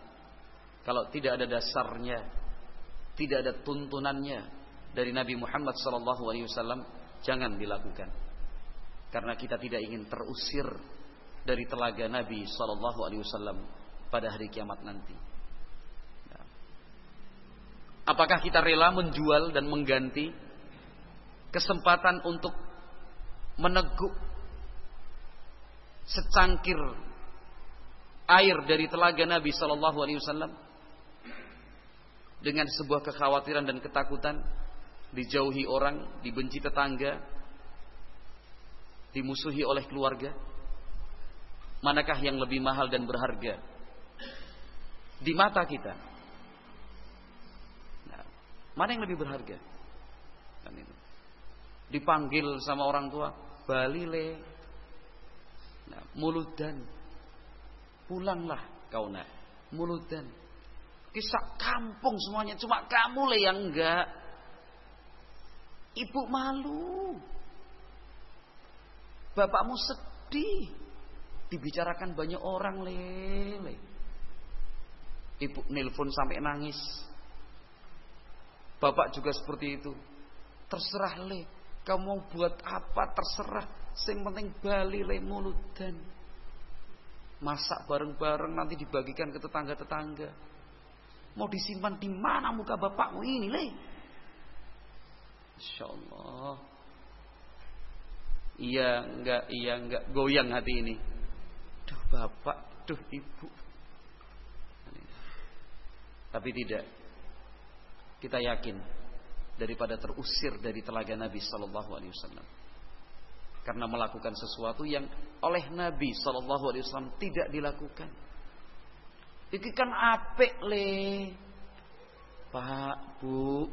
kalau tidak ada dasarnya, tidak ada tuntunannya dari Nabi Muhammad SAW, jangan dilakukan. Karena kita tidak ingin terusir dari telaga Nabi SAW pada hari kiamat nanti. Apakah kita rela menjual dan mengganti kesempatan untuk meneguk secangkir air dari telaga Nabi SAW dengan sebuah kekhawatiran dan ketakutan, dijauhi orang, dibenci tetangga, dimusuhi oleh keluarga? Manakah yang lebih mahal dan berharga di mata kita? Nah, mana yang lebih berharga? Dipanggil sama orang tua, balile. Nah, muludan. Pulanglah kau nak. Muludan. Kisah kampung semuanya, cuma kamu le yang enggak. Ibu malu. Bapakmu sedih. Dibicarakan banyak orang le. Ibu nelpon sampai nangis. Bapak juga seperti itu. Terserah le. Kamu mau buat apa terserah. Yang penting bali le muludan. Masak bareng-bareng nanti dibagikan ke tetangga-tetangga. Mau disimpan di mana muka bapakmu ini le? Insyaallah. Iya enggak goyang hati ini. Duh bapak, duh ibu. Tapi tidak. Kita yakin daripada terusir dari telaga Nabi sallallahu alaihi wasallam. Karena melakukan sesuatu yang oleh Nabi sallallahu alaihi wasallam tidak dilakukan. Iki kan apik le. Pak, Bu.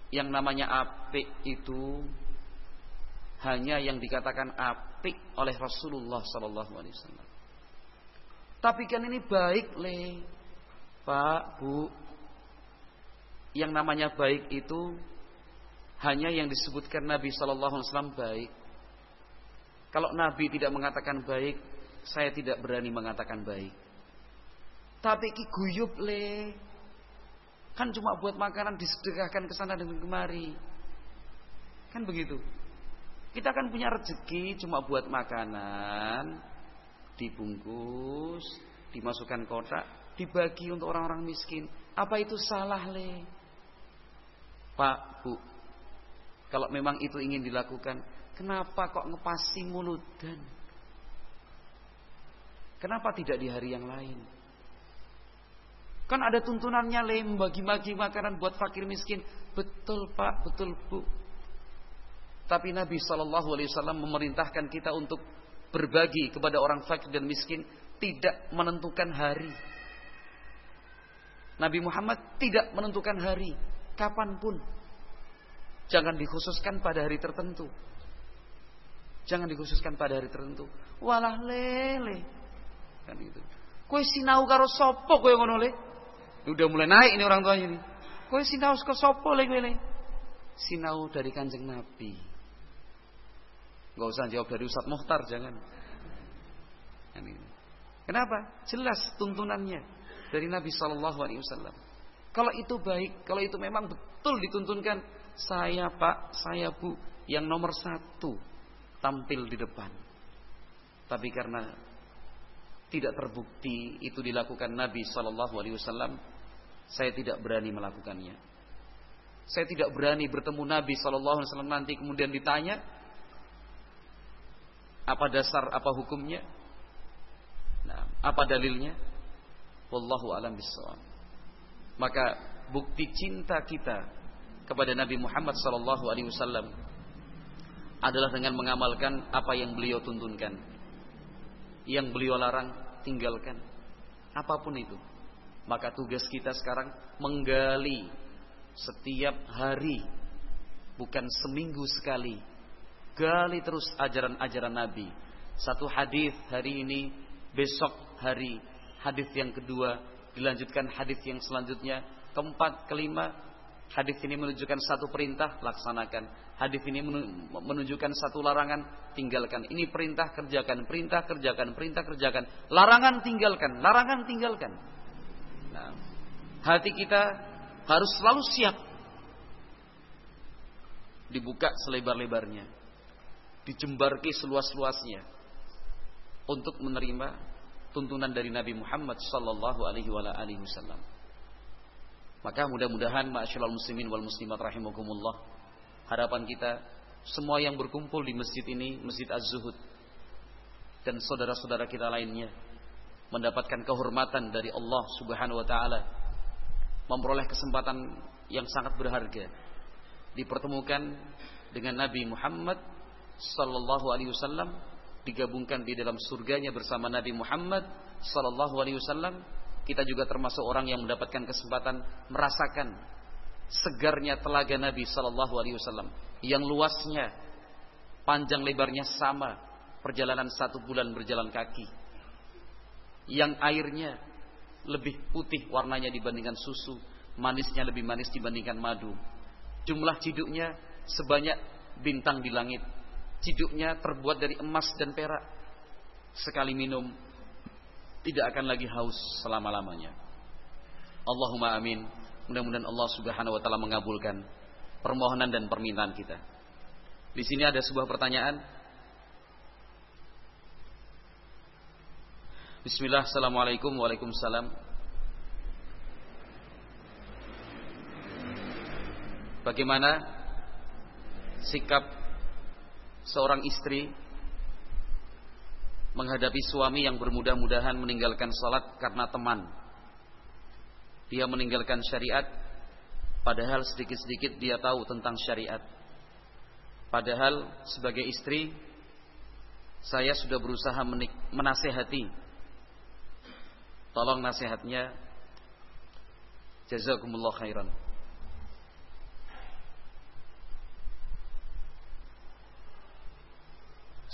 Yang namanya apik itu hanya yang dikatakan apik oleh Rasulullah sallallahu alaihi wasallam. Tapi kan ini baik le. Pak, Bu. Yang namanya baik itu hanya yang disebutkan Nabi sallallahu alaihi wasallam baik. Kalau Nabi tidak mengatakan baik, saya tidak berani mengatakan baik. Tapi ki guyub le. Kan cuma buat makanan disedekahkan ke sana dan kemari. Kan begitu. Kita kan punya rezeki cuma buat makanan, dibungkus, dimasukkan kotak, dibagi untuk orang-orang miskin. Apa itu salah le? Pak, Bu. Kalau memang itu ingin dilakukan, kenapa kok ngepasi muludan? Kenapa tidak di hari yang lain? Kan ada tuntunannya le, bagi-bagi makanan buat fakir miskin. Betul Pak, betul Bu. Tapi Nabi SAW memerintahkan kita untuk berbagi kepada orang fakir dan miskin, tidak menentukan hari. Nabi Muhammad tidak menentukan hari, kapanpun. Jangan dikhususkan pada hari tertentu. Jangan dikhususkan pada hari tertentu. Walah lele. Kan gitu. Kowe sinau karo sapa kowe ngono le? Udah mulai naik ini orang tuanya ini. Kowe sinau karo sapa le kowe le? Sinau dari Kanjeng Nabi. Enggak usah jawab dari Ustaz Muhtar, jangan. Kan gitu. Kenapa? Jelas tuntunannya dari Nabi sallallahu alaihi wasallam. Kalau itu baik, kalau itu memang betul dituntunkan, saya Pak, saya Bu, yang nomor 1 tampil di depan. Tapi karena tidak terbukti itu dilakukan Nabi sallallahu alaihi wasallam, saya tidak berani melakukannya. Saya tidak berani bertemu Nabi sallallahu alaihi wasallam nanti kemudian ditanya apa dasar, apa hukumnya, nah, apa dalilnya. Wallahu a'lam bishawab. Maka bukti cinta kita kepada Nabi Muhammad sallallahu alaihi wasallam adalah dengan mengamalkan apa yang beliau tuntunkan. Yang beliau larang, tinggalkan. Apapun itu. Maka tugas kita sekarang menggali setiap hari, bukan seminggu sekali. Gali terus ajaran-ajaran Nabi. Satu hadis hari ini, besok hari hadis yang kedua, dilanjutkan hadis yang selanjutnya, keempat, kelima. Hadis ini menunjukkan satu perintah, laksanakan. Hadis ini menunjukkan satu larangan, tinggalkan. Ini perintah, kerjakan. Perintah, kerjakan. Perintah, kerjakan. Larangan, tinggalkan. Larangan, tinggalkan. Nah, hati kita harus selalu siap. Dibuka selebar-lebarnya, dijembarki seluas-luasnya untuk menerima tuntunan dari Nabi Muhammad sallallahu alaihi wasallam. Maka mudah-mudahan ma'asyiral muslimin wal muslimat rahimakumullah, harapan kita semua yang berkumpul di masjid ini, Masjid Az-Zuhud, dan saudara-saudara kita lainnya mendapatkan kehormatan dari Allah Subhanahu wa taala, memperoleh kesempatan yang sangat berharga, dipertemukan dengan Nabi Muhammad sallallahu alaihi wasallam, digabungkan di dalam surganya bersama Nabi Muhammad sallallahu alaihi wasallam. Kita juga termasuk orang yang mendapatkan kesempatan merasakan segarnya telaga Nabi sallallahu alaihi wasallam yang luasnya, panjang lebarnya sama, perjalanan 1 bulan berjalan kaki, yang airnya lebih putih warnanya dibandingkan susu, manisnya lebih manis dibandingkan madu, jumlah ciduknya sebanyak bintang di langit, ciduknya terbuat dari emas dan perak, sekali minum tidak akan lagi haus selama-lamanya. Allahumma amin. Mudah-mudahan Allah Subhanahu wa taala mengabulkan permohonan dan permintaan kita. Di sini ada sebuah pertanyaan. Bismillah, assalamualaikum. Waalaikumsalam. Bagaimana sikap seorang istri menghadapi suami yang bermudah-mudahan meninggalkan salat karena teman? Dia meninggalkan syariat, padahal sedikit-sedikit dia tahu tentang syariat. Padahal sebagai istri, saya sudah berusaha menasehati. Tolong nasihatnya. Jazakumullah khairan.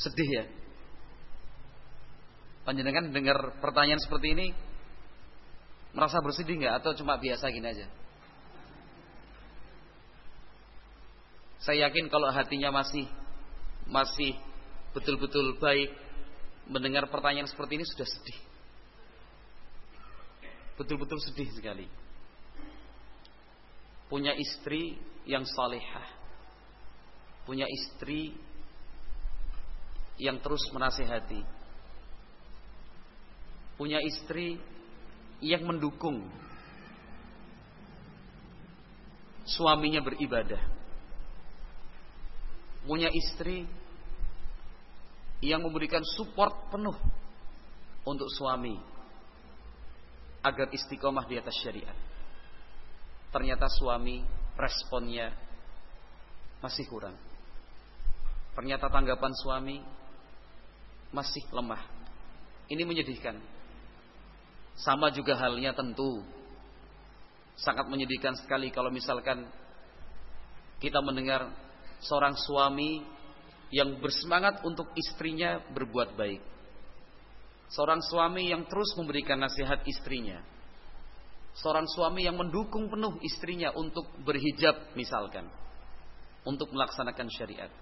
Sedih ya? Panjenengan dengar pertanyaan seperti ini merasa bersedih nggak, atau cuma biasa gini aja? Saya yakin kalau hatinya masih betul-betul baik, mendengar pertanyaan seperti ini sudah sedih. Betul-betul sedih sekali. Punya istri yang salihah, punya istri yang terus menasihati, punya istri yang mendukung suaminya beribadah, punya istri yang memberikan support penuh untuk suami agar istiqomah di atas syariat. Ternyata suami responnya masih kurang. Ternyata tanggapan suami masih lemah. Ini menyedihkan. Sama juga halnya tentu sangat menyedihkan sekali kalau misalkan kita mendengar seorang suami yang bersemangat untuk istrinya berbuat baik. Seorang suami yang terus memberikan nasihat istrinya. Seorang suami yang mendukung penuh istrinya untuk berhijab misalkan, untuk melaksanakan syariat.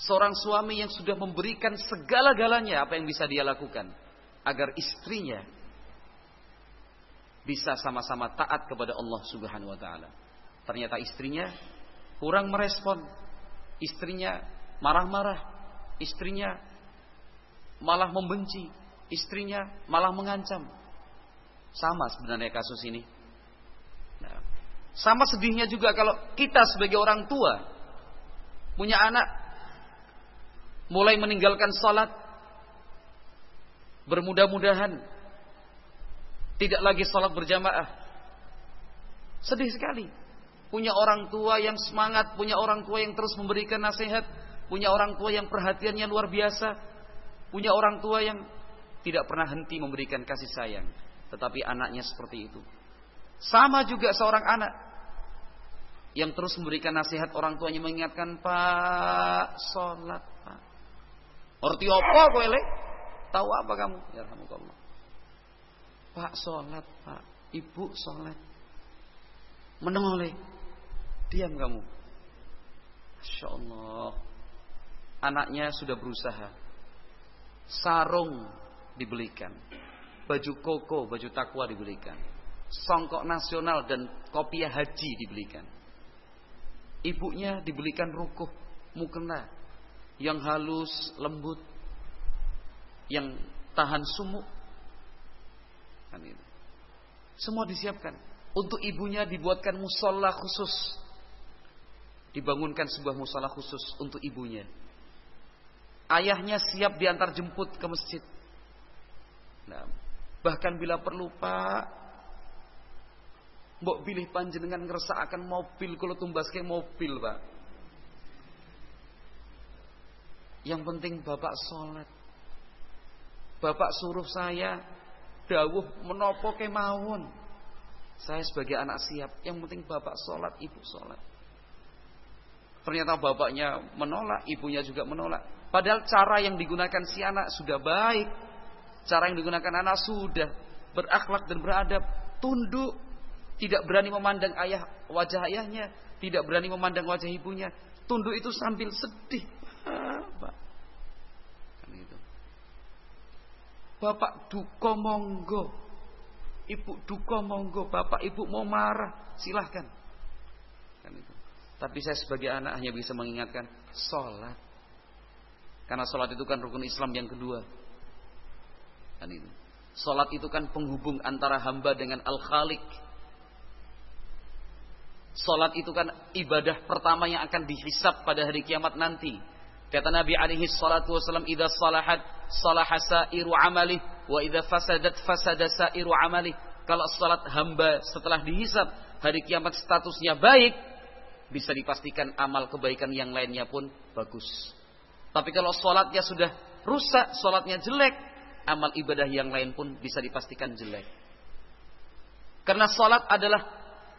Seorang suami yang sudah memberikan segala-galanya apa yang bisa dia lakukan agar istrinya bisa sama-sama taat kepada Allah Subhanahu wa taala. Ternyata istrinya kurang merespon. Istrinya marah-marah. Istrinya malah membenci. Istrinya malah mengancam. Sama sebenarnya kasus ini. Nah, sama sedihnya juga kalau kita sebagai orang tua punya anak mulai meninggalkan salat, bermudah-mudahan tidak lagi salat berjamaah. Sedih sekali. Punya orang tua yang semangat, punya orang tua yang terus memberikan nasihat, punya orang tua yang perhatiannya luar biasa, punya orang tua yang tidak pernah henti memberikan kasih sayang, tetapi anaknya seperti itu. Sama juga seorang anak yang terus memberikan nasihat, orang tuanya mengingatkan, "Pak, salat, Pak." Orti apa kowe le? Tahu apa kamu? Ya rahmatullah. Pak sholat, Pak. Ibu sholat. Menoleh. Diam kamu. Masya Allah. Anaknya sudah berusaha. Sarung dibelikan. Baju koko, baju takwa dibelikan. Songkok nasional dan kopiah haji dibelikan. Ibunya dibelikan rukuh, mukena yang halus, lembut, yang tahan sumuk. Semua disiapkan. Untuk ibunya dibuatkan musola khusus. Dibangunkan sebuah musola khusus untuk ibunya. Ayahnya siap diantar jemput ke masjid. Nah, bahkan bila perlu, Pak, mbok pilih panjenengan ngersakaken mobil kula tumbaske mobil, Pak. Yang penting Bapak sholat. Bapak suruh saya dawuh menapa kemawon. Saya sebagai anak siap. Yang penting Bapak sholat, Ibu sholat. Ternyata bapaknya menolak, ibunya juga menolak. Padahal cara yang digunakan si anak sudah baik. Cara yang digunakan anak sudah berakhlak dan beradab. Tunduk. Tidak berani memandang wajah ayahnya. Tidak berani memandang wajah ibunya. Tunduk itu sambil sedih. Kan gitu. Bapak duka monggo. Ibu duka monggo. Bapak ibu mau marah, silahkan. Kan itu. Tapi saya sebagai anak hanya bisa mengingatkan sholat. Karena sholat itu kan rukun Islam yang kedua. Kan itu. Sholat itu kan penghubung antara hamba dengan Al-Khaliq. Sholat itu kan ibadah pertama yang akan dihisab pada hari kiamat nanti. Kata Nabi alaihi salatu wasallam, "Idza salahat salaha sa'iru amalih wa idza fasadat fasada sa'iru amalih." Kalau salat hamba setelah dihisab hari kiamat statusnya baik, bisa dipastikan amal kebaikan yang lainnya pun bagus. Tapi kalau salatnya sudah rusak, salatnya jelek, amal ibadah yang lain pun bisa dipastikan jelek. Karena salat adalah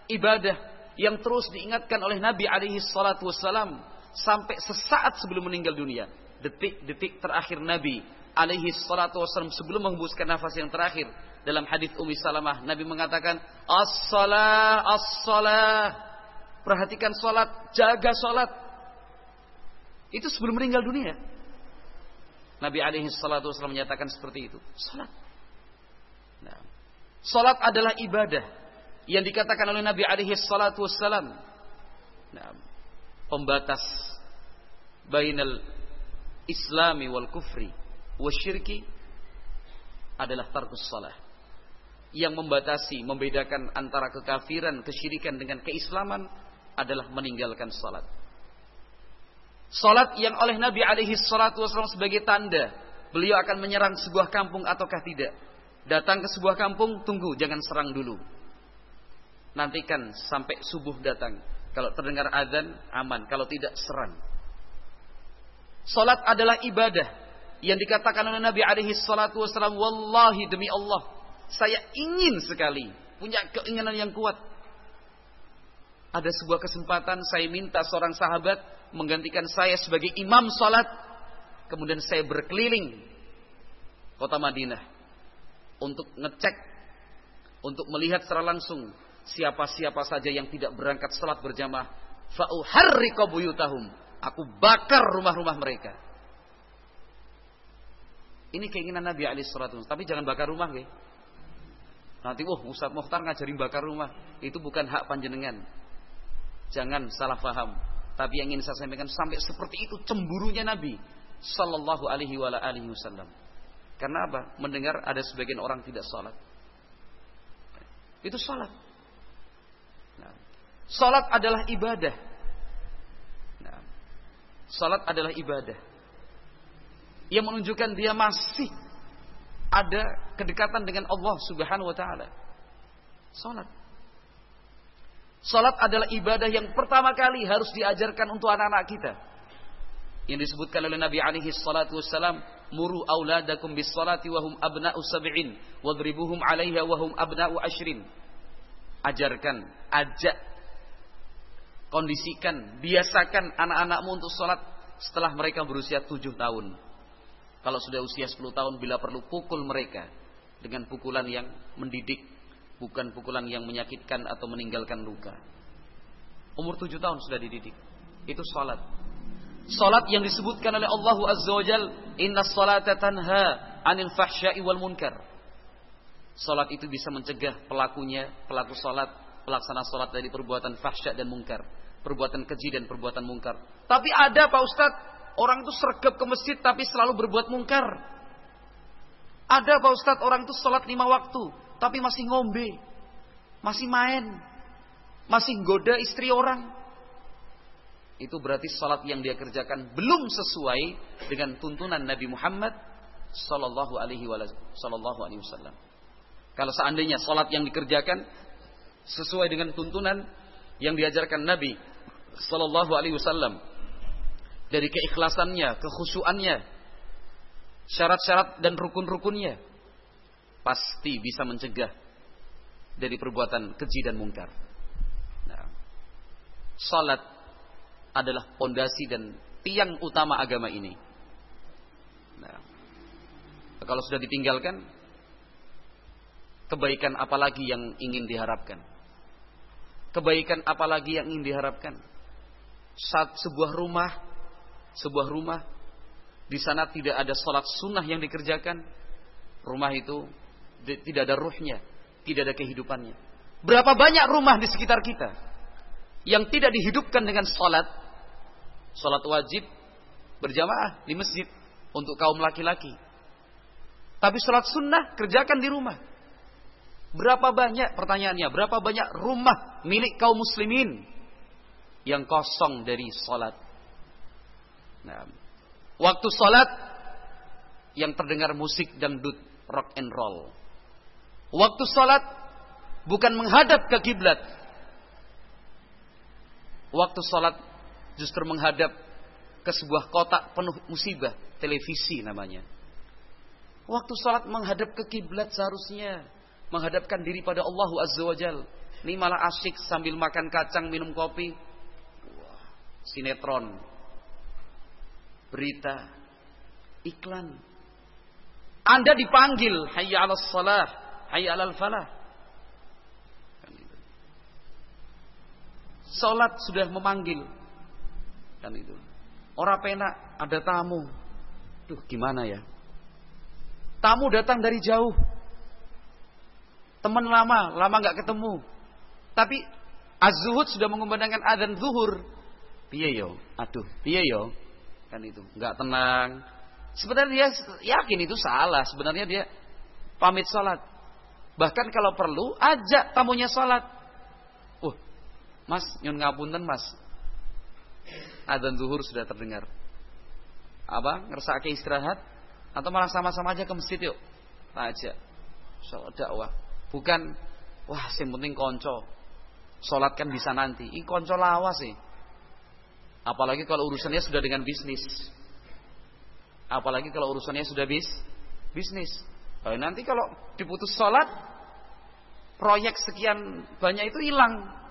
ibadah yang terus diingatkan oleh Nabi alaihi salatu wasallam sampai sesaat sebelum meninggal dunia. Detik-detik terakhir Nabi alaihi salatu wasallam sebelum menghembuskan nafas yang terakhir. Dalam hadis Ummi Salamah, Nabi mengatakan, "As-salah, as-salah." Perhatikan salat, jaga salat. Itu sebelum meninggal dunia. Nabi alaihi salatu wasallam menyatakan seperti itu. Salat. Nah, salat adalah ibadah yang dikatakan oleh Nabi alaihi salatu wasallam. Nah, pembatas bainal islami wal kufri wasyirki adalah tarkus salah. Yang membatasi, membedakan antara kekafiran, kesyirikan dengan keislaman adalah meninggalkan salat. Salat yang oleh Nabi alaihi salatu wasallam sebagai tanda beliau akan menyerang sebuah kampung ataukah tidak. Datang ke sebuah kampung, tunggu, jangan serang dulu. Nantikan sampai subuh datang. Kalau terdengar azan, aman. Kalau tidak, serang. Salat adalah ibadah yang dikatakan oleh Nabi alaihi salatu wasallam, "Wallahi, demi Allah, saya ingin sekali, punya keinginan yang kuat. Ada sebuah kesempatan saya minta seorang sahabat menggantikan saya sebagai imam salat. Kemudian saya berkeliling kota Madinah untuk ngecek, untuk melihat secara langsung siapa-siapa saja yang tidak berangkat salat berjamaah. Fa'uharriqa buyutahum. Aku bakar rumah-rumah mereka." Ini keinginan Nabi alaihi salatu wasallam. Tapi jangan bakar rumah, nggih. Nanti Ustaz Mokhtar ngajarin bakar rumah. Itu bukan hak panjenengan. Jangan salah paham. Tapi yang ingin saya sampaikan, sampai seperti itu cemburunya Nabi sallallahu alaihi wasallam. Karena apa? Mendengar ada sebagian orang tidak salat. Itu salat. Nah, salat adalah ibadah. Nah, salat adalah ibadah yang menunjukkan dia masih ada kedekatan dengan Allah Subhanahu wa taala. Salat. Salat adalah ibadah yang pertama kali harus diajarkan untuk anak-anak kita. Yang disebutkan oleh Nabi alaihi salatu wassalam, "Muru auladakum bis salati wa hum abna'u sab'in wadribuhum 'alaiha wa hum abna'u 'ashrin." Ajarkan, ajak, kondisikan, biasakan anak-anakmu untuk salat setelah mereka berusia 7 tahun. Kalau sudah usia 10 tahun, bila perlu pukul mereka dengan pukulan yang mendidik, bukan pukulan yang menyakitkan atau meninggalkan luka. Umur 7 tahun sudah dididik. Itu salat. Salat yang disebutkan oleh Allah Azza wa Jal, "Innas salata tanha 'anil fahsya'i wal munkar." Salat itu bisa mencegah pelakunya, pelaku salat, pelaksana salat dari perbuatan fahsya dan munkar, perbuatan keji dan perbuatan munkar. Tapi ada Pak Ustadz, orang itu sergap ke masjid tapi selalu berbuat munkar. Ada Pak Ustadz, orang itu salat 5 waktu tapi masih ngombe, masih main, masih goda istri orang. Itu berarti salat yang dia kerjakan belum sesuai dengan tuntunan Nabi Muhammad sallallahu alaihi wasallam. Kalau seandainya salat yang dikerjakan sesuai dengan tuntunan yang diajarkan Nabi sallallahu alaihi wasallam, dari keikhlasannya, kekhusyuannya, syarat-syarat dan rukun-rukunnya, pasti bisa mencegah dari perbuatan keji dan mungkar. Nah, salat adalah pondasi dan tiang utama agama ini. Nah, kalau sudah ditinggalkan, kebaikan apalagi yang ingin diharapkan? Kebaikan apalagi yang ingin diharapkan? Saat sebuah rumah di sana tidak ada salat sunnah yang dikerjakan, rumah itu tidak ada ruhnya, tidak ada kehidupannya. Berapa banyak rumah di sekitar kita yang tidak dihidupkan dengan salat wajib berjamaah di masjid untuk kaum laki-laki. Tapi salat sunnah kerjakan di rumah. Berapa banyak, pertanyaannya, berapa banyak rumah milik kaum muslimin yang kosong dari salat? Nah, waktu salat yang terdengar musik dangdut, rock and roll. Waktu salat bukan menghadap ke kiblat. Waktu salat justru menghadap ke sebuah kotak penuh musibah, televisi namanya. Waktu salat menghadap ke kiblat seharusnya menghadapkan diri pada Allah Azza wa Jal. Ini malah asyik sambil makan kacang, minum kopi. Wah, sinetron, berita, iklan. Anda dipanggil, hayya 'alas shalah, hayya 'alal falah. Salat sudah memanggil. Kan itu. Ora penak, ada tamu. Duh, gimana ya? Tamu datang dari jauh. Teman lama enggak ketemu. Tapi az-zuhud sudah mengumandangkan adzan zuhur. Piye yo? Aduh, piye yo? Kan itu, enggak tenang. Sebenarnya dia yakin itu salah. Sebenarnya dia pamit salat. Bahkan kalau perlu ajak tamunya salat. Mas, nyun ngapunten Mas. Adzan zuhur sudah terdengar. Apa? Ngersake istirahat atau malah sama-sama aja ke masjid yuk? Ajak. Salat dakwah. Bukan wah, sing penting konco. Salat kan bisa nanti. Ini konco lawas sih. Apalagi kalau urusannya sudah dengan bisnis. Apalagi kalau urusannya sudah bisnis. Nanti kalau diputus salat, proyek sekian banyak itu hilang.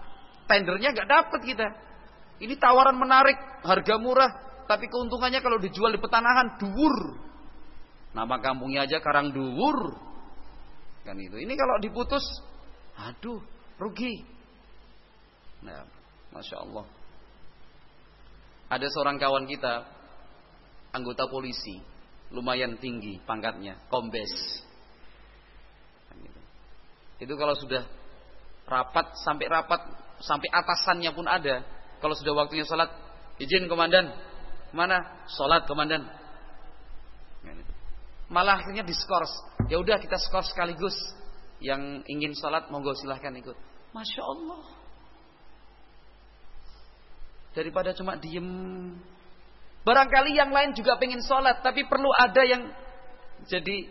Tendernya gak dapat kita. Ini tawaran menarik, harga murah, tapi keuntungannya kalau dijual di petanahan dhuwur. Nama kampungnya aja Karang Dhuwur. Kan itu. Ini kalau diputus, aduh, rugi. Nah, Masya Allah. Ada seorang kawan kita, anggota polisi, lumayan tinggi pangkatnya, kombes. Kan itu. Itu kalau sudah rapat, sampai atasannya pun ada. Kalau sudah waktunya salat, izin komandan. Mana? Salat komandan. Malah akhirnya diskors. Ya udah kita skors sekaligus. Yang ingin salat monggo silahkan ikut. Masya Allah. Daripada cuma diem. Barangkali yang lain juga pengen salat, tapi perlu ada yang jadi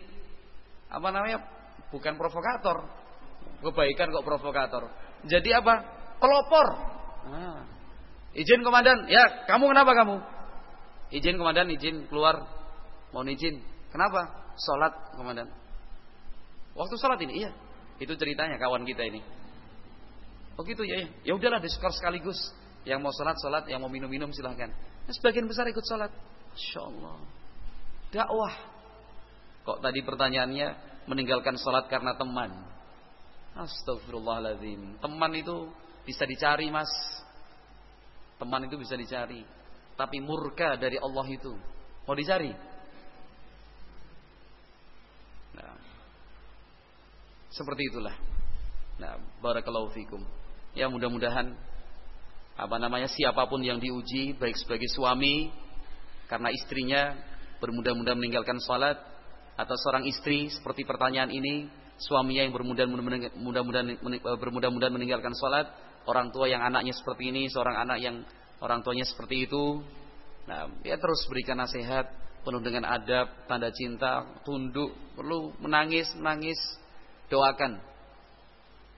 bukan provokator. Kebaikan kok provokator. Jadi apa? Pelopor. Izin komandan. Ya, kamu kenapa kamu? Izin komandan, izin keluar. Mohon izin. Kenapa? Salat komandan. Waktu salat ini, iya. Itu ceritanya kawan kita ini. Oh gitu ya. Ya udahlah diskor sekaligus. Yang mau salat, yang mau minum silahkan. Nah, sebagian besar ikut salat. Masya Allah. Dakwah. Kok tadi pertanyaannya meninggalkan salat karena teman? Astagfirullahaladzim. Teman itu bisa dicari, Mas. Teman itu bisa dicari. Tapi murka dari Allah itu mau dicari? Nah, seperti itulah. Nah, barakallahu fikum. Ya, mudah-mudahan siapapun yang diuji, baik sebagai suami karena istrinya bermudah-mudah meninggalkan salat, atau seorang istri seperti pertanyaan ini, suaminya yang bermudah-mudahan meninggalkan salat, orang tua yang anaknya seperti ini, seorang anak yang orang tuanya seperti itu. Nah, ya terus berikan nasihat penuh dengan adab, tanda cinta, tunduk, perlu menangis, doakan.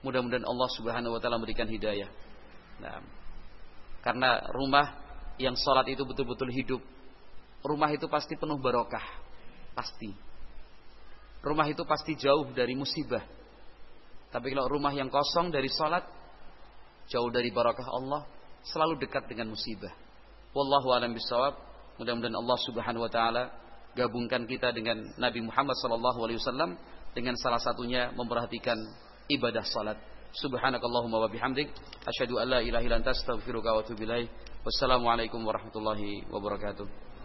Mudah-mudahan Allah Subhanahu wa taala memberikan hidayah. Nah, karena rumah yang salat itu betul-betul hidup, rumah itu pasti penuh barokah. Pasti. Rumah itu pasti jauh dari musibah. Tapi kalau rumah yang kosong dari salat, jauh dari barakah Allah, selalu dekat dengan musibah. Wallahu a'lam bishawab. Mudah-mudahan Allah Subhanahu wa taala gabungkan kita dengan Nabi Muhammad SAW, dengan salah satunya memperhatikan ibadah salat. Subhanakallahumma wa bihamdik, asyhadu an la ilaha illa anta, astaghfiruka wa atubu ilaik. Wassalamualaikum warahmatullahi wabarakatuh.